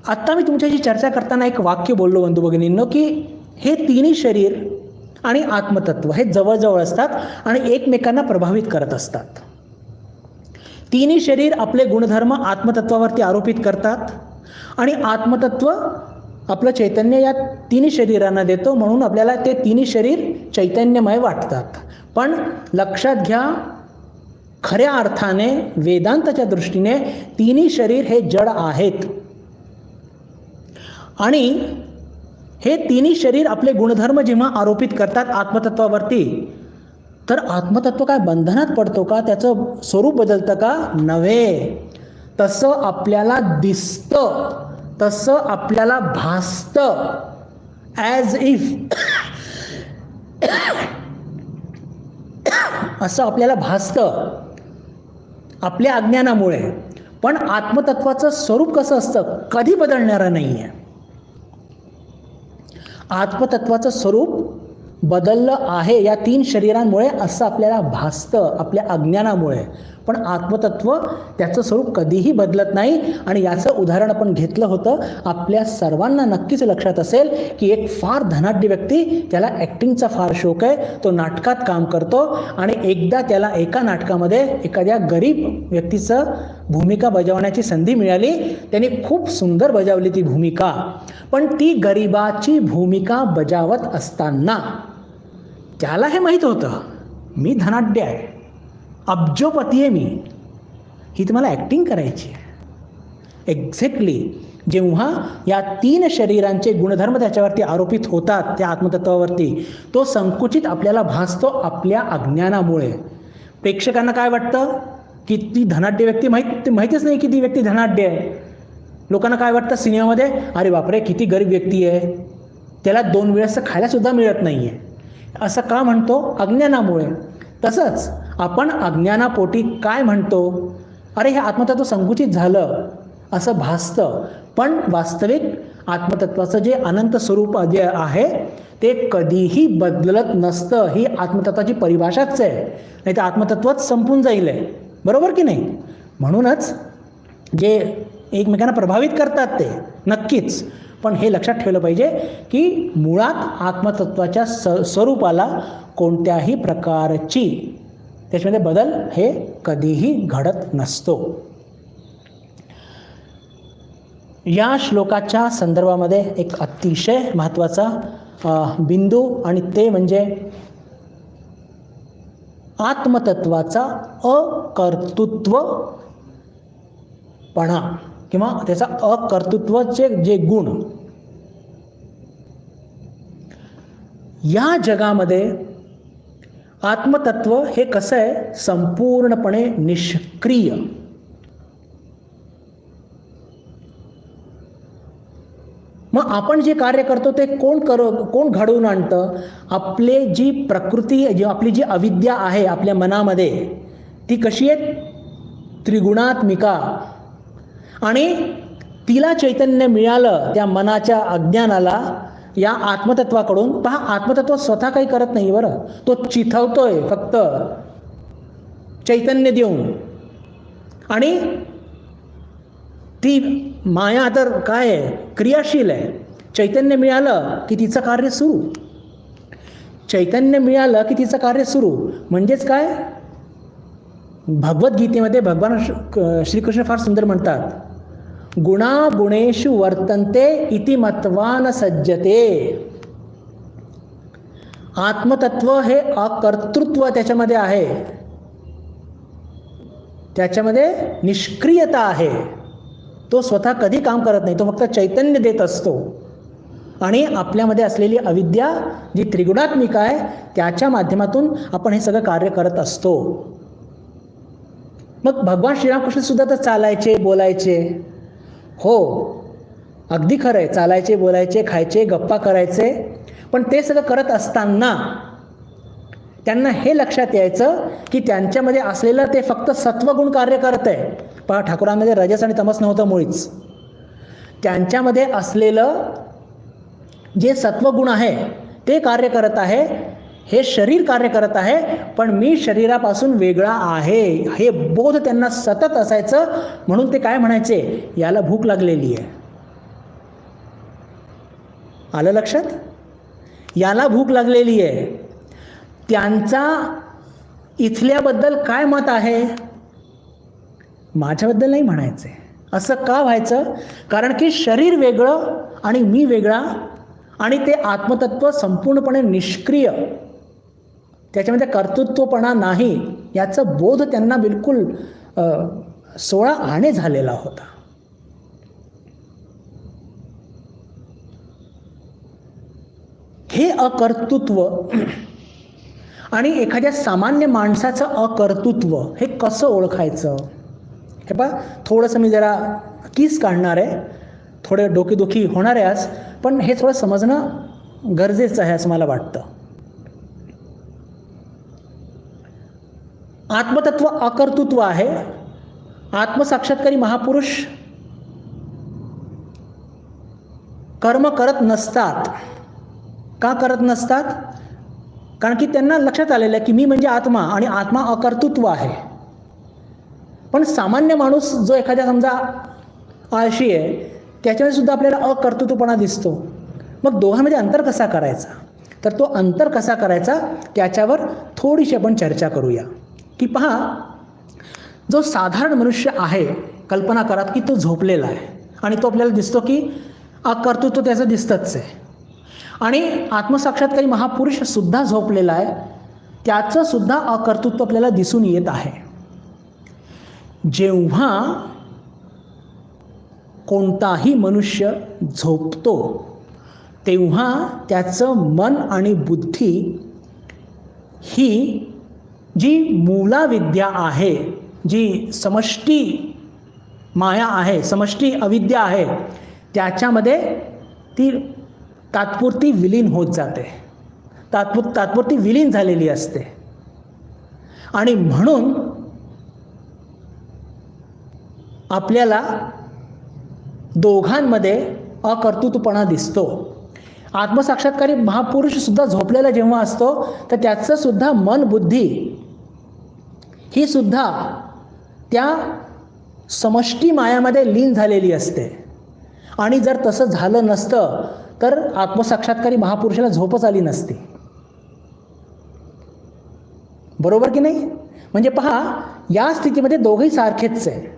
आत्ता मी तुमच्याशी चर्चा करताना एक वाक्य बोललो बंधू भगिनींनो, की हे 3 शरीर आणि आत्मतत्व हे जवळजवळ असतात आणि एकमेकांना प्रभावित करत असतात. 3 शरीर आपले गुणधर्म आत्मतत्वावरती आरोपित करतात आणि आत्मतत्व आपलं चैतन्य या 3 शरीरांना देतो, म्हणून आपल्याला ते 3 शरीर चैतन्यमय वाटतात. पण लक्षात घ्या, खऱ्या अर्थाने वेदांताच्या दृष्टीने 3 शरीर हे जड आहेत आणि हे 3 शरीर आपले गुणधर्म जेव्हा आरोपित करतात आत्मतत्वावरती, तर आत्मतत्व काय बंधनात पडतो का? त्याचं स्वरूप बदलतं का? नव्हे. तसं आपल्याला दिसतं, तसं आपल्याला भासतं, ॲज इफ असं आपल्याला भासतं आपल्या अज्ञानामुळे. पण आत्मतत्वाचं स्वरूप कसं असतं? कधी बदलणारं नाही आहे. आत्मतत्वाचं स्वरूप बदललं आहे या 3 शरीरांमुळे असं आपल्याला भासतं आपल्या अज्ञानामुळे. पण आत्मतत्व त्याचं स्वरूप कधीही बदलत नाही. आणि याचं उदाहरण आपण घेतलं होतं. आपल्या सर्वांना नक्कीच लक्षात असेल की एक फार धनाढ्य व्यक्ती, त्याला ॲक्टिंगचा फार शौक आहे, तो नाटकात काम करतो आणि एकदा त्याला एका नाटकामध्ये एखाद्या गरीब व्यक्तीचं भूमिका बजावण्याची संधी मिळाली. त्याने खूप सुंदर बजावली ती भूमिका. पण ती गरिबाची भूमिका बजावत असताना त्याला हे माहीत होतं, मी धनाढ्य आहे, अब्जोपती आहे मी, ही तुम्हाला ॲक्टिंग करायची आहे. एक्झॅक्टली जेव्हा या 3 शरीरांचे गुणधर्म त्याच्यावरती आरोपित होतात, त्या आत्मतत्वावरती, तो संकुचित आपल्याला भासतो आपल्या अज्ञानामुळे. प्रेक्षकांना काय वाटतं की ती धनाढ्य व्यक्ती माहितीच नाही की ती व्यक्ती धनाढ्य आहे. लोकांना काय वाटतं सिनेमामध्ये, अरे बापरे किती गरीब व्यक्ती आहे, त्याला 2 वेळेस खायलासुद्धा मिळत नाही आहे. असं का म्हणतो? अज्ञानामुळे. तसंच आपण अज्ञानापोटी काय म्हणतो, अरे हे आत्मतत्व संकुचित झालं असं भासतं. पण वास्तविक आत्मतत्वाचं जे अनंत स्वरूप जे आहे ते कधीही बदलत नसतं. ही आत्मतत्वाची परिभाषाच आहे, नाही तर आत्मतत्वच संपून जाईल आहे. बरोबर की नाही? म्हणूनच जे एकमेकांना प्रभावित करतात ते नक्कीच, पण हे लक्षात ठेवलं पाहिजे की मुळात आत्मतत्वाच्या स्वरूपाला कोणत्याही प्रकारची त्याच्यामध्ये बदल हे कधीही घडत नसतो. या श्लोकाच्या संदर्भामध्ये एक अतिशय महत्त्वाचा बिंदू, आणि ते म्हणजे आत्मतत्वाचा अकर्तृत्वपणा किंवा त्याचा अकर्तृत्वाचे जे गुण. या जगामध्ये आत्मतत्व हे कसं आहे, संपूर्णपणे निष्क्रिय. मग आपण जे कार्य करतो ते कोण घडवून आणतं? आपले जी प्रकृती, आपली जी अविद्या आहे आपल्या मनामध्ये, ती कशी आहे? त्रिगुणात्मिका. आणि तिला चैतन्य मिळालं त्या मनाच्या अज्ञानाला या आत्मतत्वाकडून. पहा, आत्मतत्व स्वतः काही करत नाही बरं, तो चिथवतोय फक्त चैतन्य देऊन. आणि ती माया तर काय आहे, क्रियाशील आहे. चैतन्य मिळालं की तिचं कार्य सुरू. चैतन्य मिळालं की तिचं कार्य सुरू. म्हणजेच काय, भगवद्गीतेमध्ये भगवान श्रीकृष्ण फार सुंदर म्हणतात, गुणा गुणेषु वर्तन्ते इति मत्वा न सज्जते. आत्मतत्व हे अकर्तृत्व त्याच्यामध्ये आहे, त्याच्यामध्ये निष्क्रियता आहे. तो स्वतः कधी काम करत नाही, तो फक्त चैतन्य देत असतो. आणि आपल्यामध्ये असलेली अविद्या जी त्रिगुणात्मिक आहे त्याच्या माध्यमातून आपण हे सगळं कार्य करत असतो. मग भगवान श्रीरामकृष्ण सुद्धा तर चालायचे, बोलायचे. हो, अगदी खरं आहे, चालायचे, बोलायचे, खायचे, गप्पा करायचे. पण ते सगळं करत असताना त्यांना हे लक्षात यायचं की त्यांच्यामध्ये असलेलं ते फक्त सत्वगुण कार्य करत आहे. पहा, ठाकूरांमध्ये रजस आणि तमस नव्हतं मुळीच. त्यांच्यामध्ये असलेलं जे सत्वगुण आहे ते कार्य करत आहे, हे शरीर कार्य करत आहे. पण मी शरीरापासून वेगळा आहे हे बोध त्यांना सतत असायचं. म्हणून ते काय म्हणायचे, याला भूक लागलेली आहे. आलं लक्षात? याला भूक लागलेली आहे. त्यांचा इथल्याबद्दल काय मत आहे, माझ्याबद्दल नाही म्हणायचे. असं का व्हायचं? कारण की शरीर वेगळं आणि मी वेगळा, आणि ते आत्मतत्व संपूर्णपणे निष्क्रिय, त्याच्यामध्ये कर्तृत्वपणा नाही, याचा बोध त्यांना बिलकुल 16 आणे झालेला होता. हे अकर्तृत्व आणि एखाद्या सामान्य माणसाचं अकर्तृत्व हे कसं ओळखायचं? हे पहा, थोडंसं मी जरा किस काढणार आहे, थोडे डोकेदुखी होणार आहे आज, पण हे थोडं समजणं गरजेचं आहे असं मला वाटतं. आत्मतत्व अकर्तृत्व आहे. आत्मसाक्षात्कारी महापुरुष कर्म करत नसतात. का करत नसतात? कारण की त्यांना लक्षात आलेलं आहे की मी म्हणजे आत्मा आणि आत्मा अकर्तृत्व आहे. पण सामान्य माणूस जो एखाद्या समजा आळशी आहे, त्याच्यामध्ये सुद्धा आपल्याला अकर्तृत्वपणा दिसतो. मग दोघांमध्ये अंतर कसा करायचा? तर तो अंतर कसा करायचा त्याच्यावर थोडीशी आपण चर्चा करूया. की पहा, जो साधारण मनुष्य आहे, कल्पना करा की तो झोपलेला आहे आणि तो आपल्याला दिसतो की अकर्तृत्व त्याचं दिसतंच आहे. आणि आत्मसाक्षात्कारी महापुरुष सुद्धा झोपलेला आहे, त्याचं सुद्धा अकर्तृत्व आपल्याला दिसून येत आहे. जेव्हा कोणताही मनुष्य झोपतो तेव्हा त्याचं मन आणि बुद्धी ही जी मूलाविद्या आहे, जी समष्टी माया आहे, समष्टी अविद्या आहे, त्याच्यामध्ये ती तात्पुरती विलीन होत जाते, तात्पुरती विलीन झालेली असते. आणि म्हणून आपल्याला दोघांमध्ये अकर्तृत्वपणा दिसतो. आत्मसाक्षात्कारी महापुरुष सुद्धा झोपलेला जेव्हा असतो तर त्याचं सुद्धा मन बुद्धी ही सुद्धा त्या समष्टी मायामध्ये लीन झालेली असते. आणि जर तसं झालं नसतं तर आत्मसाक्षात्कारी महापुरुषाला झोपच आली नसती. बरोबर की नाही? म्हणजे पहा, या स्थितीमध्ये दोघंही सारखेच आहे.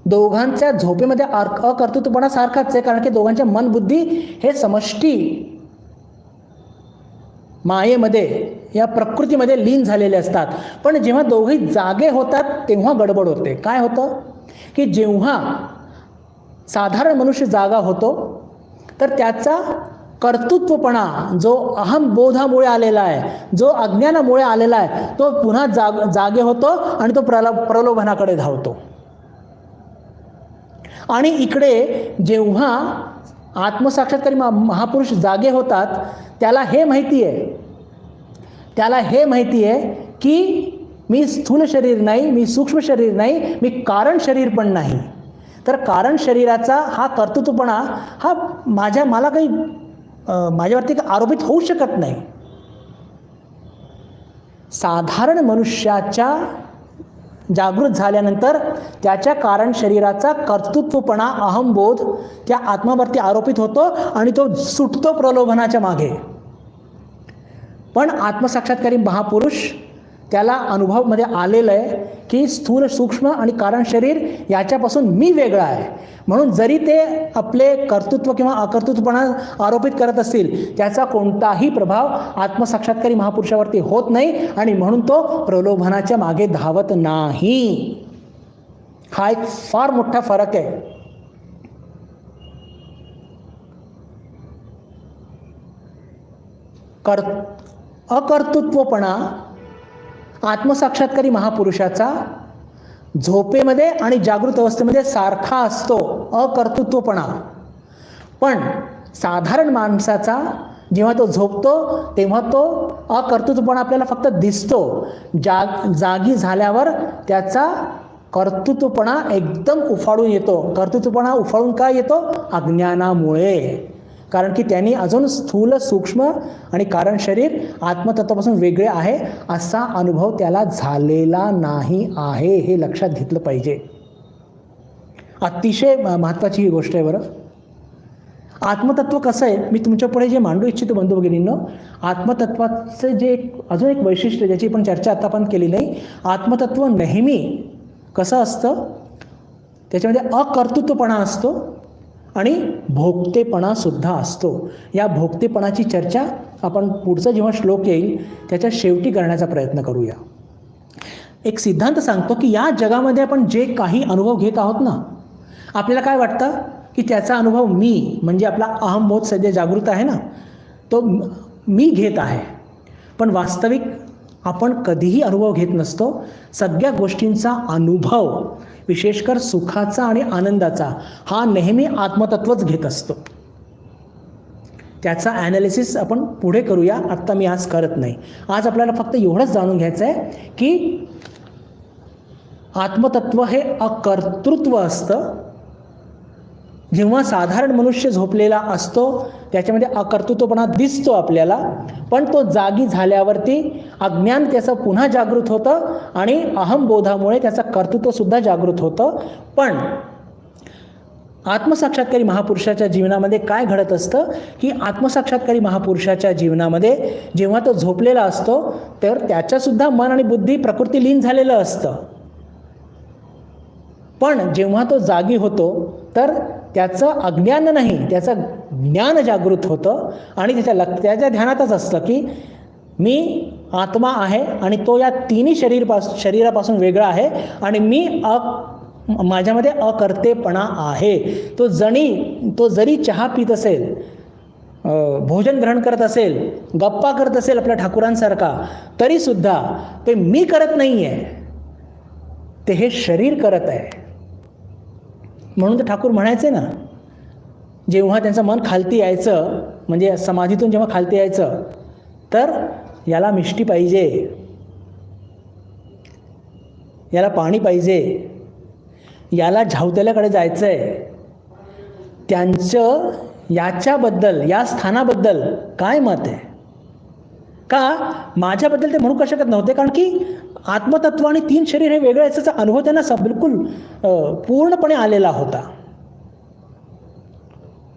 दोघांच्या झोपेमध्ये अकर्तृत्वपणा सारखाच आहे, कारण की दोघांच्या मन बुद्धी हे समष्टी मायेमध्ये, या प्रकृतीमध्ये लीन झालेले असतात. पण जेव्हा दोघंही जागे होतात तेव्हा गडबड होते. काय होतं की जेव्हा साधारण मनुष्य जागा होतो तर त्याचा कर्तृत्वपणा जो अहमबोधामुळे आलेला आहे, जो अज्ञानामुळे आलेला आहे, तो पुन्हा जागे होतो आणि तो प्रलोभनाकडे धावतो. आणि इकडे जेव्हा आत्मसाक्षात्कारी महापुरुष जागे होतात त्याला हे माहिती आहे की मी स्थूल शरीर नाही, मी सूक्ष्म शरीर नाही, मी कारण शरीर पण नाही. तर कारण शरीराचा हा कर्तृत्वपणा हा मला काही माझ्यावरती आरोपित होऊ शकत नाही. साधारण मनुष्याच्या जागृत झाल्यानंतर त्याच्या कारण शरीराचा कर्तृत्वपणा, अहंबोध त्या आत्मावरती आरोपित होतो आणि तो सुटतो प्रलोभनाच्या मागे. पण आत्मसाक्षात्कारी महापुरुष त्याला अनुभवमध्ये आलेलं आहे की स्थूल, सूक्ष्म आणि कारण शरीर याच्यापासून मी वेगळा आहे. म्हणून जरी ते आपले कर्तृत्व किंवा अकर्तृत्वपणा आरोपित करत असतील, त्याचा कोणताही प्रभाव आत्मसाक्षात्कारी महापुरुषावरती होत नाही आणि म्हणून तो प्रलोभनाच्या मागे धावत नाही. हा एक फार मोठा फरक आहे. अकर्तृत्वपणा आत्मसाक्षात्कारी महापुरुषाचा झोपेमध्ये आणि जागृत अवस्थेमध्ये सारखा असतो, अकर्तृत्वपणा. पण साधारण माणसाचा जेव्हा तो झोपतो तेव्हा तो अकर्तृत्वपणा आपल्याला फक्त दिसतो. जागी झाल्यावर त्याचा कर्तृत्वपणा एकदम उफाळून येतो. कर्तृत्वपणा उफाळून काय येतो? अज्ञानामुळे. कारण की त्यांनी अजून स्थूल, सूक्ष्म आणि कारण शरीर आत्मतत्वापासून वेगळे आहे असा अनुभव त्याला झालेला नाही आहे. हे लक्षात घेतलं पाहिजे. अतिशय महत्त्वाची ही गोष्ट आहे बरं. आत्मतत्व कसं आहे, मी तुमच्यापुढे जे मांडू इच्छितो बंधू भगिनींनो, आत्मतत्वाचं जे अजून एक वैशिष्ट्य ज्याची पण चर्चा आता पण केली नाही, आत्मतत्व नेहमी कसं असतं, त्याच्यामध्ये अकर्तृत्वपणा असतो आणि भोगतेपणा सुद्धा असतो. या भोगतेपणाची चर्चा आपण पुढचा जेव्हा श्लोक येईल त्याच्या शेवटी करण्याचा प्रयत्न करूया. एक सिद्धांत सांगतो की या जगामध्ये आपण जे काही अनुभव घेत आहोत ना, आपल्याला काय वाटतं की त्याचा अनुभव मी म्हणजे आपला अहंबोध सध्या जागृत आहे ना, तो मी घेत आहे. पण वास्तविक आपण कधीही अनुभव घेत नसतो. सगळ्या गोष्टींचा अनुभव, विशेषकर सुखाचा आणि आनंदाचा, हा नेहमी आत्मतत्वच घेत असतो. त्याचा ॲनालिसिस आपण पुढे करूया, आत्ता मी आज करत नाही. आज आपल्याला फक्त एवढंच जाणून घ्यायचं आहे की आत्मतत्व हे अकर्तृत्व असतं. जेव्हा साधारण मनुष्य झोपलेला असतो त्याच्यामध्ये अकर्तृत्वपणा दिसतो आपल्याला, पण तो जागी झाल्यावरती अज्ञान त्याचं पुन्हा जागृत होतं आणि अहंबोधामुळे त्याचं कर्तृत्वसुद्धा जागृत होतं. पण आत्मसाक्षात्कारी महापुरुषाच्या जीवनामध्ये काय घडत असतं की आत्मसाक्षात्कारी महापुरुषाच्या जीवनामध्ये जेव्हा तो झोपलेला असतो तर त्याच्यासुद्धा मन आणि बुद्धी, प्रकृती लीन झालेलं असतं. पण जेव्हा तो जागी होतो तर त्याचं अज्ञान नाही, त्याचं ज्ञान जागृत होतं आणि त्याच्या ध्यानातच असतं की मी आत्मा आहे आणि तो या तिन्ही शरीरापासून वेगळा आहे आणि मी माझ्यामध्ये अकर्तेपणा आहे. तो जरी चहा पित असेल, भोजन ग्रहण करत असेल, गप्पा करत असेल आपल्या ठाकुरांसारखा, तरीसुद्धा ते मी करत नाही आहे, ते हे शरीर करत आहे. म्हणून तर ठाकूर म्हणायचे ना, जेव्हा त्यांचं मन खालती यायचं, म्हणजे समाधीतून जेव्हा खालती यायचं, तर याला मिष्टी पाहिजे, याला पाणी पाहिजे, याला झावतेल्याकडे जायचं आहे. त्यांचं याच्याबद्दल, या स्थानाबद्दल काय मत आहे? का माझ्याबद्दल ते म्हणू का शकत नव्हते? कारण की आत्मतत्व आणि तीन शरीर हे वेगळं याचा अनुभव त्यांना बिलकुल पूर्णपणे आलेला होता.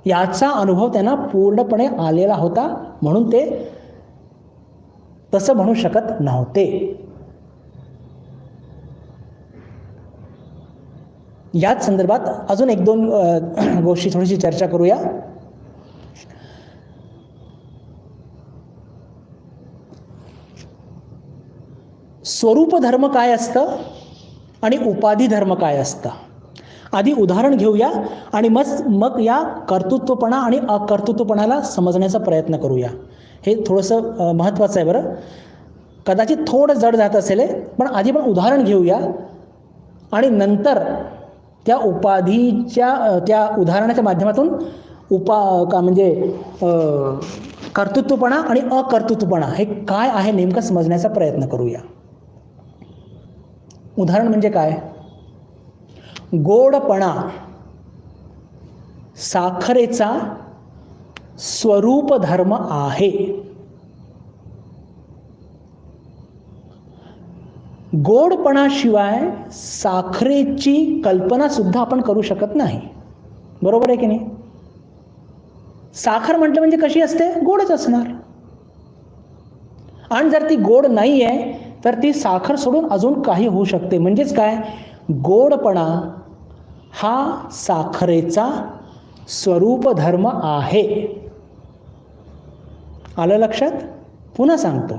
याचा अनुभव त्यांना पूर्णपणे आलेला होता, म्हणून ते तसं म्हणू शकत नव्हते. याच संदर्भात अजून एक दोन गोष्टी थोडीशी चर्चा करूया. स्वरूप धर्म काय असतं आणि उपाधी धर्म काय असतं? आधी उदाहरण घेऊया आणि मग या कर्तृत्वपणा आणि अकर्तृत्वपणाला समजण्याचा प्रयत्न करूया. हे थोडंसं महत्त्वाचं आहे बरं. कदाचित थोडं जड जात असेल, पण आधी पण उदाहरण घेऊया आणि नंतर त्या उपाधीच्या, त्या उदाहरणाच्या माध्यमातून कर्तृत्वपणा आणि अकर्तृत्वपणा हे काय आहे नेमकं समजण्याचा प्रयत्न करूया. उदाहरण म्हणजे काय? गोडपणा साखरेचा स्वरूप धर्म आहे. गोडपणाशिवाय साखरेची कल्पना सुद्धा आपण करू शकत नाही. बरोबर आहे की नाही? साखर म्हटलं म्हणजे कशी असते? गोडच असणार. आणि जर ती गोड नाही आहे तर ती साखर सोडून अजून काही होऊ शकते. म्हणजेच काय? गोडपणा हा साखरेचा स्वरूप धर्म आहे. आलं लक्षात? पुन्हा सांगतो,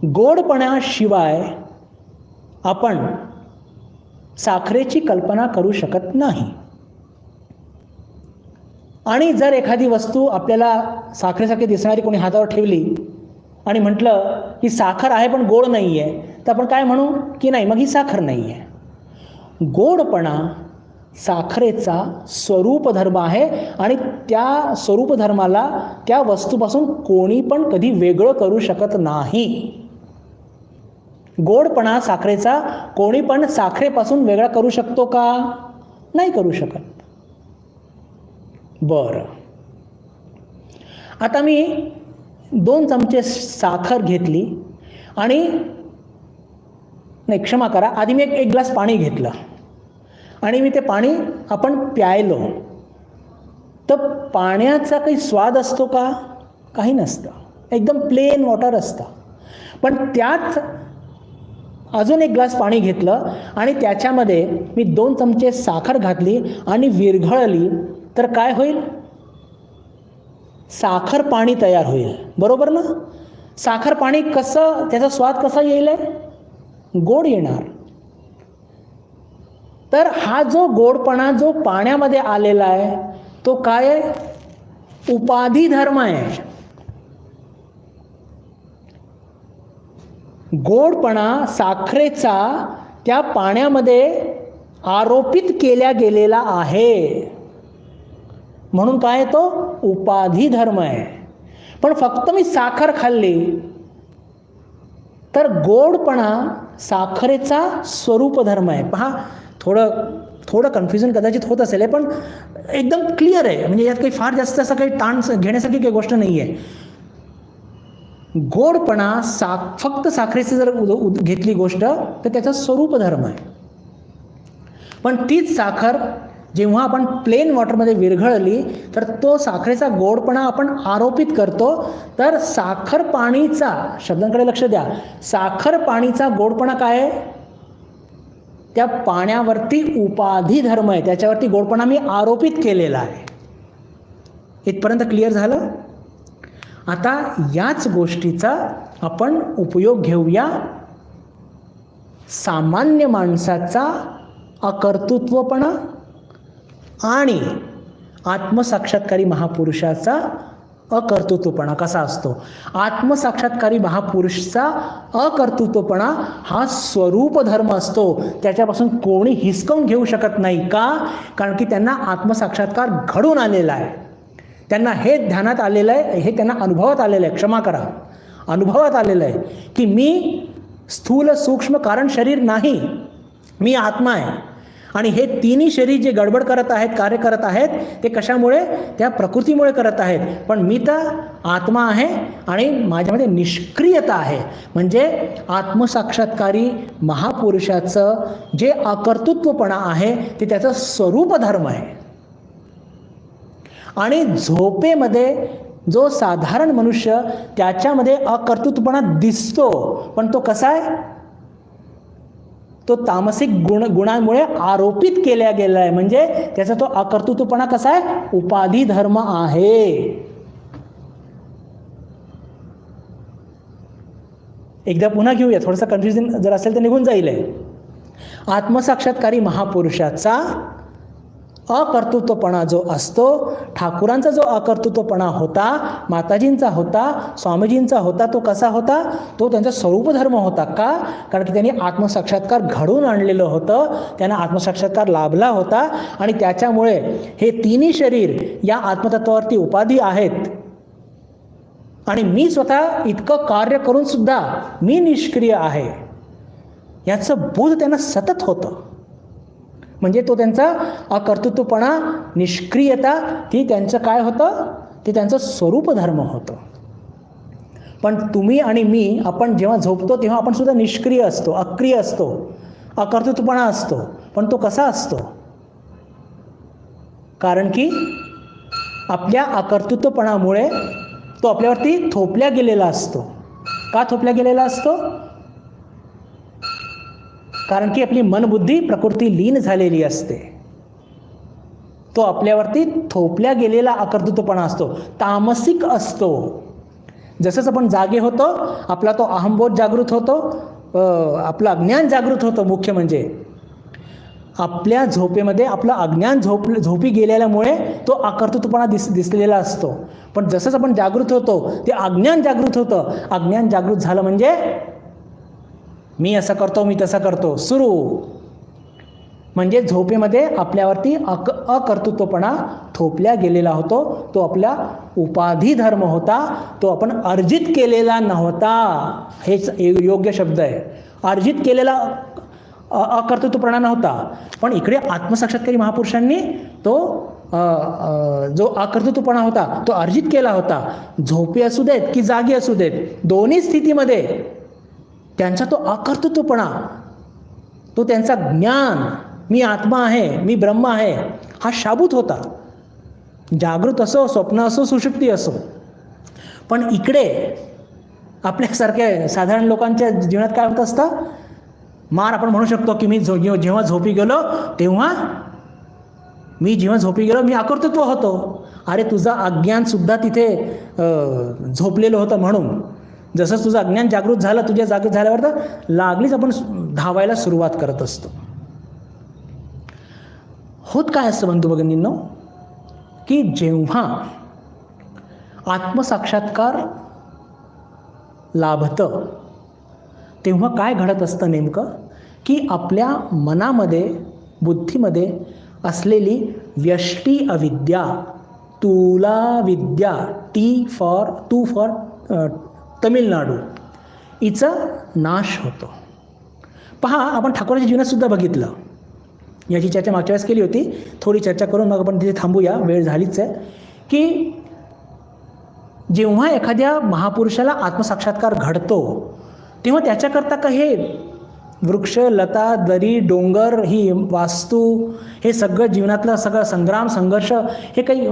गोडपणाशिवाय आपण साखरेची कल्पना करू शकत नाही. आणि जर एखादी वस्तू आपल्याला साखरेसारखी दिसणारी कोणी हातावर ठेवली आणि म्हटलं की साखर आहे पण गोड नाही आहे, तर आपण काय म्हणू की नाही, मग ही साखर नाही आहे. गोडपणा साखरेचा स्वरूप धर्म आहे आणि त्या स्वरूप धर्माला त्या वस्तूपासून कोणी पण कधी वेगळं करू शकत नाही. गोडपणा साखरेचा कोणी पण साखरेपासून वेगळा करू शकतो का? नाही करू शकत. बरं, आता मी 2 चमचे साखर घेतली आणि नाही, क्षमा करा, आधी मी एक ग्लास पाणी घेतलं आणि मी ते पाणी आपण प्यायलो, तर पाण्याचा काही स्वाद असतो का? काही नसतं. एकदम प्लेन वॉटर असतं. पण त्याच अजून एक ग्लास पाणी घेतलं आणि त्याच्यामध्ये मी 2 चमचे साखर घातली आणि विरघळली, तर काय होईल? साखर पाणी तयार होईल. बरोबर ना? साखर पाणी कसं, त्याचा स्वाद कसा येईल? गोड येणार. तर हा जो गोडपणा जो पाण्यामध्ये आलेला आहे तो काय आहे? उपाधी धर्म आहे. गोडपणा साखरेचा त्या पाण्यामध्ये आरोपित केला गेलेला आहे, म्हणून काय तो उपाधी धर्म आहे. पण फक्त मी साखर खाल्ली तर गोडपणा साखरेचा स्वरूप धर्म आहे. पहा, थोडं कन्फ्युजन कदाचित होत असेल, पण एकदम क्लिअर आहे. म्हणजे यात काही फार जास्त असं काही ताण घेण्यासारखी काही गोष्ट नाही आहे. गोडपणा फक्त साखरेची जर घेतली गोष्ट तर त्याचा स्वरूप धर्म आहे. पण तीच साखर जेव्हा आपण प्लेन वॉटरमध्ये विरघळली तर तो साखरेचा गोडपणा आपण आरोपित करतो. तर साखर पाणीचा, शब्दांकडे लक्ष द्या, साखर पाणीचा गोडपणा काय आहे? त्या पाण्यावरती उपाधी धर्म आहे, त्याच्यावरती गोडपणा मी आरोपित केलेला आहे. इथपर्यंत क्लिअर झालं? आता याच गोष्टीचा आपण उपयोग घेऊया सामान्य माणसाचा अकर्तृत्वपणा आणि आत्मसाक्षात्कारी महापुरुषाचा अकर्तृत्वपणा कसा असतो. आत्मसाक्षात्कारी महापुरुषाचा अकर्तृत्वपणा हा स्वरूप धर्म असतो. त्याच्यापासून कोणी हिसकावून घेऊ शकत नाही. का? कारण की त्यांना आत्मसाक्षात्कार घडून आलेला आहे. त्यांना हे ध्यानात आलेलं आहे, हे त्यांना अनुभवात आलेलं आहे, क्षमा करा, अनुभवात आलेलं आहे की मी स्थूल सूक्ष्म कारण शरीर नाही, मी आत्मा आहे. आणि हे तिन्ही शरीर जे गडबड करत आहेत, कार्य करत आहेत, ते कशामुळे? त्या प्रकृतीमुळे करत आहेत. पण मी तर आत्मा आहे आणि माझ्यामध्ये निष्क्रियता आहे. म्हणजे आत्मसाक्षात्कारी महापुरुषाचं जे अकर्तृत्वपणा आहे ते त्याचं स्वरूप धर्म आहे. आणि झोपेमध्ये जो साधारण मनुष्य त्याच्यामध्ये अकर्तृत्वपणा दिसतो, पण तो कसा आहे? तो तामसिक गुणांमुळे आरोपित केला गेला आहे. म्हणजे त्याचा तो अकर्तृत्वपणा कसा आहे? उपाधी धर्म आहे. एकदा पुन्हा घेऊया, थोडंसं कन्फ्युजन जर असेल तर निघून जाईल. आत्मसाक्षात्कारी महापुरुषाचा अकर्तृत्वपणा जो असतो, ठाकूरांचा जो अकर्तृत्वपणा होता, माताजींचा होता, स्वामीजींचा होता, तो कसा होता? तो त्यांचा स्वरूप धर्म होता. का? कारण की त्यांनी आत्मसाक्षात्कार घडून आणलेलं होतं, त्यांना आत्मसाक्षात्कार लाभला होता आणि त्याच्यामुळे हे तिन्ही शरीर या आत्मतत्वावरती उपाधी आहेत. आणि मी स्वतः इतकं कार्य करून सुद्धा मी निष्क्रिय आहे, याचं बोध त्यांना सतत होतं. म्हणजे तो त्यांचा अकर्तृत्वपणा, निष्क्रियता, ती त्यांचं काय होतं? ते त्यांचं स्वरूप धर्म होतं. पण तुम्ही आणि मी आपण जेव्हा झोपतो तेव्हा आपण सुद्धा निष्क्रिय असतो, अक्रिय असतो, अकर्तृत्वपणा असतो. पण तो कसा असतो? कारण की आपल्या अकर्तृत्वपणामुळे तो आपल्यावरती थोपल्या गेलेला असतो. का थोपल्या गेलेला असतो? कारण की आपली मनबुद्धी प्रकृती लीन झालेली असते. तो आपल्यावरती थोपल्या गेलेला अकर्तृत्वपणा असतो, तामसिक असतो. जसंच आपण जागे होतो, आपला तो अहंबोध जागृत होतो, आपलं अज्ञान जागृत होतं. मुख्य म्हणजे आपल्या झोपेमध्ये आपलं अज्ञान झोपी गेलेल्यामुळे तो अकर्तृत्वपणा दिसलेला असतो. पण जसंच आपण जागृत होतो ते अज्ञान जागृत होतं. अज्ञान जागृत झालं म्हणजे मी असं करतो, मी तसं करतो सुरू. म्हणजे झोपेमध्ये आपल्यावरती अकर्तृत्वपणा थोपल्या गेलेला होतो. तो आपला उपाधी धर्म होता, तो आपण अर्जित केलेला नव्हता. हेच योग्य शब्द आहे. अर्जित केलेला अकर्तृत्वपणा नव्हता. पण इकडे आत्मसाक्षात्कारी महापुरुषांनी तो जो अकर्तृत्वपणा होता तो अर्जित केला होता. झोपे असू देत की जागे असू देत, दोन्ही स्थितीमध्ये त्यांचा तो अकर्तृत्वपणा, तो त्यांचा ज्ञान, मी आत्मा आहे, मी ब्रह्म आहे, हा शाबूत होता. जागृत असो, स्वप्न असो, सुषुप्ती असो. पण इकडे आपल्यासारख्या साधारण लोकांच्या जीवनात काय होत असतं? मार आपण म्हणू शकतो की मी जेव्हा झोपी गेलो तेव्हा मी अकर्तृत्व होतो. अरे तुझं अज्ञानसुद्धा तिथे झोपलेलं होतं. म्हणून जसं तुझं अज्ञान जागृत झालं, तुझ्या जागृत झाल्यावर तर लागलीच आपण धावायला सुरुवात करत असतो. होत काय असतं बंधू भगिनींनो, की जेव्हा आत्मसाक्षात्कार लाभतं तेव्हा काय घडत असतं नेमकं, की आपल्या मनामध्ये, बुद्धीमध्ये असलेली व्यष्टी अविद्या, तुला विद्या, तू फॉर तमिळनाडू, हिचा नाश होतो. पहा, आपण ठाकूरांच्या जीवनातसुद्धा बघितलं. याची चर्चा मागच्या वेळेस केली होती. थोडी चर्चा करून मग आपण तिथे थांबूया, वेळ झालीच आहे. की जेव्हा एखाद्या महापुरुषाला आत्मसाक्षात्कार घडतो तेव्हा त्याच्याकरता का हे वृक्ष, लता, दरी, डोंगर, ही वास्तू, हे सगळं जीवनातलं सगळं संग्राम, संघर्ष हे काही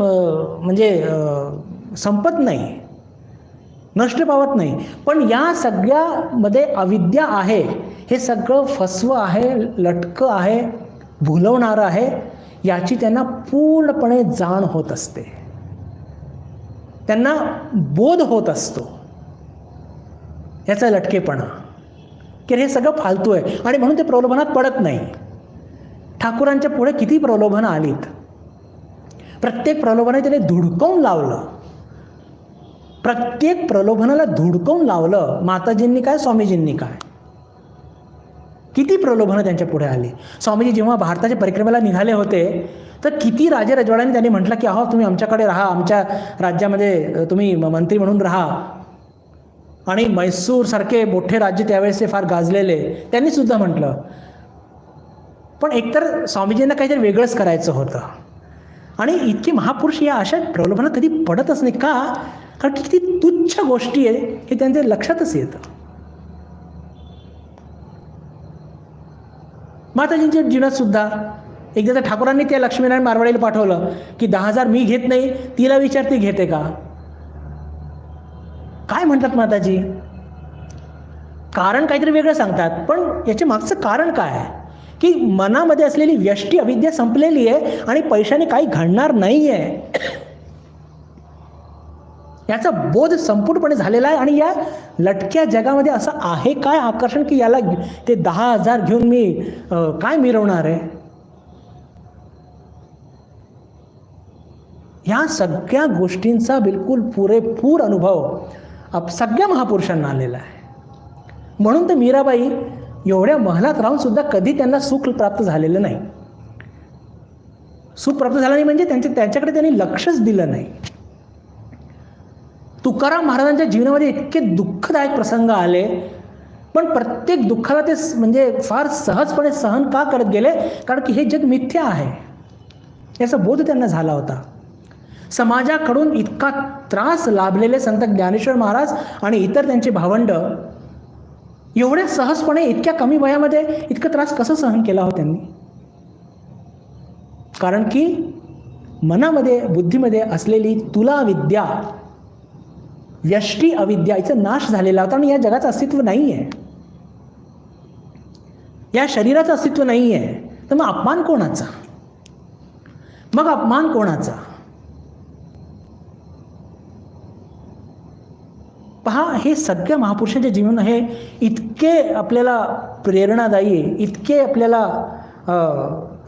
संपत नाही, नष्ट पावत नाही. पण या सगळ्यामध्ये अविद्या आहे. हे सगळं फसवं आहे, लटकं आहे, भुलवणारं आहे. याची त्यांना पूर्णपणे जाण होत असते, त्यांना बोध होत असतो याचा लटकेपणा, की हे सगळं फालतू आहे. आणि म्हणून ते प्रलोभनात पडत नाही. ठाकूरांच्या पुढे किती प्रलोभनं आलीत, प्रत्येक प्रलोभनाने त्याने धुडकावून लावलं. प्रत्येक प्रलोभनाला धुडकावून लावलं. माताजींनी काय, स्वामीजींनी काय, किती प्रलोभनं त्यांच्या पुढे आली. स्वामीजी जेव्हा भारताच्या परिक्रमेला निघाले होते तर किती राजे रजवाड्यांनी त्यांनी म्हटलं की अहो तुम्ही आमच्याकडे राहा, आमच्या राज्यामध्ये तुम्ही मंत्री म्हणून राहा. आणि म्हैसूरसारखे मोठे राज्य त्यावेळेस फार गाजलेले, त्यांनी सुद्धा म्हटलं. पण एकतर स्वामीजींना काहीतरी वेगळंच करायचं होतं. आणि इतके महापुरुष या अशा प्रलोभनात कधी पडतच नाही. का? कारण किती तुच्छ गोष्टी आहे हे त्यांच्या लक्षातच येतं. माताजींच्या जीवनात सुद्धा एकदा तर ठाकूरांनी त्या लक्ष्मीनारायण मारवाडीला पाठवलं की 10,000 मी घेत नाही, तिला विचार ती घेते का. काय म्हणतात माताजी? कारण काहीतरी वेगळं सांगतात. पण याच्या मागचं कारण काय आहे, की मनामध्ये असलेली व्यष्टी अविद्या संपलेली आहे आणि पैशाने काही घडणार नाही आहे याचा बोध संपूर्णपणे झालेला आहे. आणि या लटक्या जगामध्ये असं आहे काय आकर्षण की याला ते 10,000 घेऊन मी काय मिरवणार आहे. ह्या सगळ्या गोष्टींचा बिलकुल पुरेपूर अनुभव सगळ्या महापुरुषांना आलेला आहे. म्हणून तर मीराबाई एवढ्या महलात राहून सुद्धा कधी त्यांना सुख प्राप्त झालेलं नाही. सुख प्राप्त झालं नाही म्हणजे त्यांच्याकडे त्यांनी लक्षच दिलं नाही. तुकाराम महाराजांच्या जीवनामध्ये इतके दुःखदायक प्रसंग आले, पण प्रत्येक दुःखाला ते फार सहजपणे सहन का करत गेले, कारण की हे जग मिथ्या आहे याचा बोध त्यांना झाला होता. समाजाकडून इतका त्रास लाभलेले संत ज्ञानेश्वर महाराज आणि इतर त्यांचे भावंड एवढ्या सहजपणे इतक्या कमी वयामध्ये इतका त्रास कसं सहन केला हो त्यांनी? कारण की मनामध्ये बुद्धीमध्ये असलेली तुला विद्या, व्यष्टी अविद्या, याचा नाश झालेला होता आणि या जगाचं अस्तित्व नाही आहे, या शरीराचं अस्तित्व नाही आहे. तर मग अपमान कोणाचा? मग अपमान कोणाचा? पहा, हे सगळ्या महापुरुषांचे जीवन हे इतके आपल्याला प्रेरणादायी आहे, इतके आपल्याला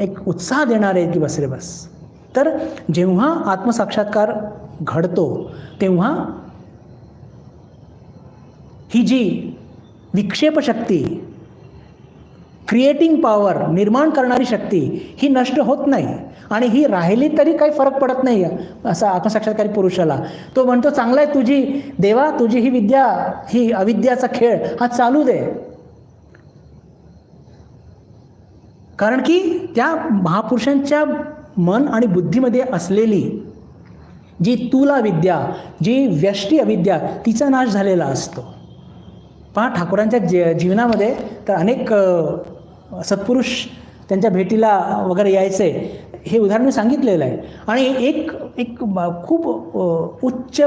एक उत्साह देणारे आहेत की बस रे बस. तर जेव्हा आत्मसाक्षात्कार घडतो तेव्हा ही जी विक्षेप शक्ती, क्रिएटिंग पॉवर, निर्माण करणारी शक्ती ही नष्ट होत नाही आणि ही राहिली तरी काही फरक पडत नाही असा आत्मसाक्षात्कारी पुरुषाला. तो म्हणतो चांगला आहे तुझी देवा, तुझी ही विद्या, ही अविद्याचा खेळ हा चालू दे. कारण की त्या महापुरुषांच्या मन आणि बुद्धीमध्ये असलेली जी तुला विद्या, जी व्यष्टी अविद्या, तिचा नाश झालेला असतो. पहा, ठाकूरांच्या जीवनामध्ये तर अनेक सत्पुरुष त्यांच्या भेटीला वगैरे यायचे, हे उदाहरण मी सांगितलेलं आहे. आणि एक खूप उच्च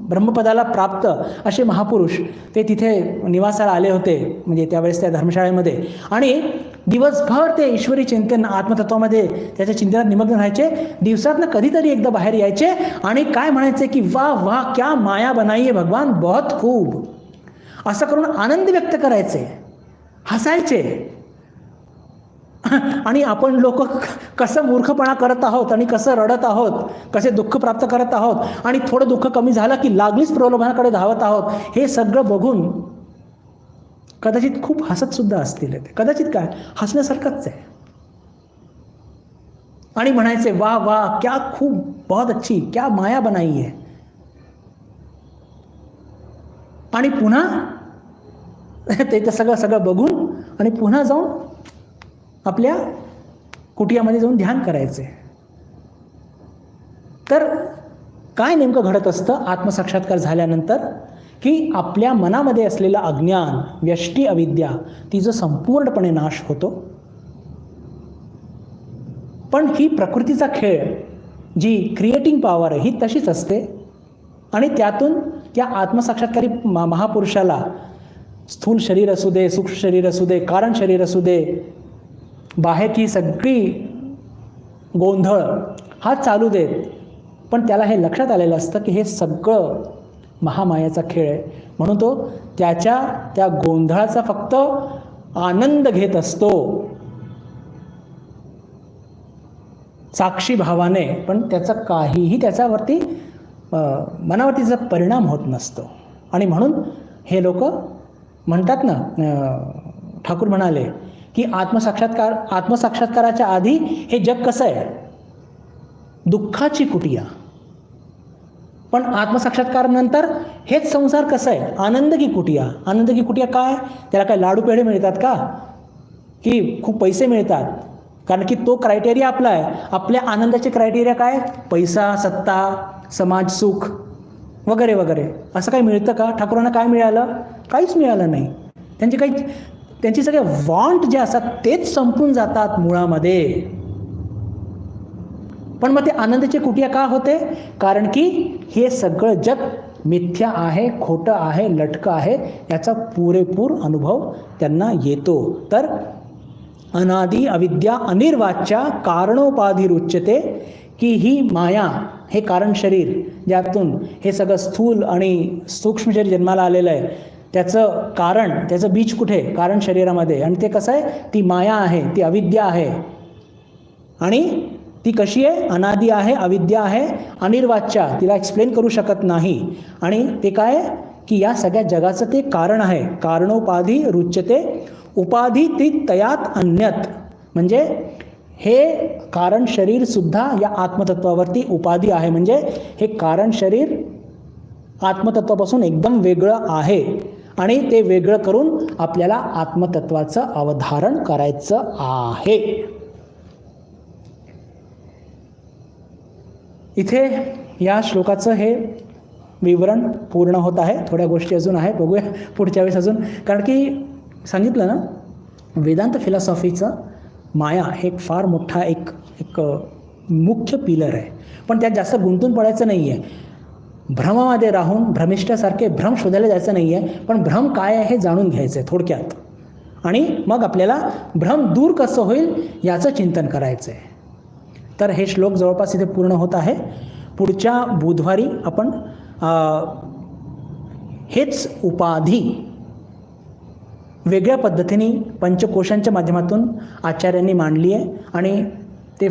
ब्रह्मपदाला प्राप्त असे महापुरुष ते तिथे निवासाला आले होते, म्हणजे त्यावेळेस त्या धर्मशाळेमध्ये. आणि दिवसभर ते ईश्वरी चिंतन, आत्मतत्वामध्ये त्याच्या चिंतनात निमग्न राहायचे. दिवसातनं कधीतरी एकदा बाहेर यायचे आणि काय म्हणायचे की वाह वाह क्या माया बनाई है भगवान, बहुत खूब, असं करून आनंद व्यक्त करायचे, हसायचे. आणि आपण लोक कसं मूर्खपणा करत आहोत आणि कसं रडत आहोत, कसे दुःख प्राप्त करत आहोत आणि थोडं दुःख कमी झालं की लागलीच प्रलोभनाकडे धावत आहोत, हे सगळं बघून कदाचित खूप हसत सुद्धा असतील ते, कदाचित काय हसण्यासारखंच आहे. आणि म्हणायचे वाह वाह क्या खूप, बहुत अच्छी, क्या माया बनाई है. आणि पुन्हा ते सगळं बघून आणि पुन्हा जाऊन आपल्या कुटियामध्ये जाऊन ध्यान करायचे. तर काय नेमकं घडत असतं आत्मसाक्षात्कार झाल्यानंतर, की आपल्या मनामध्ये असलेलं अज्ञान, व्यष्टी अविद्या, तिचा संपूर्णपणे नाश होतो. पण ही प्रकृतीचा खेळ, जी क्रिएटिंग पॉवर आहे, ही तशीच असते. आणि त्यातून त्या आत्मसाक्षात्कारी महापुरुषाला स्थूल शरीर असू दे, सूक्ष्म शरीर असू दे, कारण शरीर असू दे, बाहेरची सगळी गोंधळ हा चालू देत, पण त्याला हे लक्षात आलेलं असतं की हे सगळं महामायाचा खेळ आहे. म्हणून तो त्या गोंधळाचा फक्त आनंद घेत असतो साक्षी भावाने, पण त्याचा काहीही त्याच्यावरती मनावरती त्याचा परिणाम होत नसतो. आणि म्हणून हे लोक म्हणतात ना, ठाकूर म्हणाले की आत्मसाक्षात्काराच्या आधी हे जग कसं आहे, दुःखाची कुटिया. पण आत्मसाक्षात्कारानंतर हेच संसार कसं आहे, आनंद की कुटिया. आनंद की कुटिया काय? त्याला काय लाडू पेढे मिळतात का, की खूप पैसे मिळतात? कारण की तो क्रायटेरिया आपला आहे. आपल्या आनंदाचे क्रायटेरिया काय? पैसा, सत्ता, समाज सुख वगैरे वगैरे. असं काही मिळतं का? ठाकूरांना काय मिळालं? काहीच मिळालं नाही. त्यांची सगळे वॉन्ट जे असतात तेच संपून जातात मुळामध्ये. पण मग ते आनंदाचे कुटिया का होते? कारण की हे सगळं जग मिथ्या आहे, खोटं आहे, लटकं आहे, याचा पुरेपूर अनुभव त्यांना येतो. तर अनादि अविद्या अनिर्वाच्या कारणोपाधिरुच्यते, की ही माया, हे कारण शरीर, ज्यातून हे सगळं स्थूल आणि सूक्ष्म शरीर जन्माला आलेलं आहे, त्याचं कारण, त्याचं बीज कुठे? कारण शरीरामध्ये. आणि ते कसं आहे? ती माया आहे, ती अविद्या आहे. आणि ती कशी आहे? अनादि आहे, अविद्या आहे, अनिर्वाच्या, तिला एक्सप्लेन करू शकत नाही. आणि ते काय? की या सगळ्या जगाचं ते कारण आहे. कारणोपाधी रुच्यते उपाधी ती तयात अन्यत, म्हणजे हे कारण शरीर सुद्धा या आत्मतत्वावरती उपाधी आहे. म्हणजे हे कारण शरीर आत्मतत्वापासून एकदम वेगळं आहे आणि ते वेगळं करून आपल्याला आत्मतत्वाचं अवधारण करायचं आहे. इथे या श्लोकाचं हे विवरण पूर्ण होत आहे. थोड्या गोष्टी अजून आहेत, बघूया पुढच्या वेळेस अजून. कारण की सांगितलं ना, वेदांत फिलॉसॉफीचं माया हे एक फार मोठा एक एक मुख्य पिलर आहे. पण त्यात जास्त गुंतून पडायचं नाही आहे. भ्रमामध्ये राहून भ्रमिष्ठासारखे भ्रम शोधायला जायचं नाही आहे, पण भ्रम काय आहे हे जाणून घ्यायचं आहे थोडक्यात. आणि मग आपल्याला भ्रम दूर कसं होईल याचं चिंतन करायचं आहे. तर हे श्लोक जवळपास इथे पूर्ण होत आहे. पुढच्या बुधवारी आपण हेच उपाधी वेगळ्या पद्धतीने पंचकोशांच्या माध्यमातून आचार्यांनी मांडली आहे आणि ते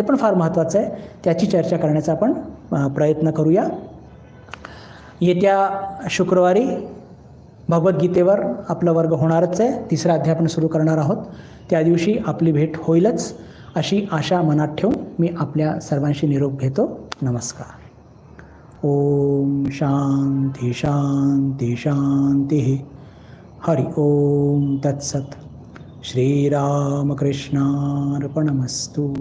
पण फार महत्त्वाचं आहे. त्याची चर्चा करण्याचा आपण प्रयत्न करूया. येत्या शुक्रवारी भगवद्गीतेवर आपला वर्ग होणारच आहे. 3रा अध्याय आपण सुरू करणार आहोत. त्या दिवशी आपली भेट होईलच अशी आशा मनात ठेवून मी आपल्या सर्वांशी निरोप घेतो. नमस्कार. ओम शांती शांती शांती. हरि ओम तत्सत. श्रीरामकृष्णार्पणमस्तु.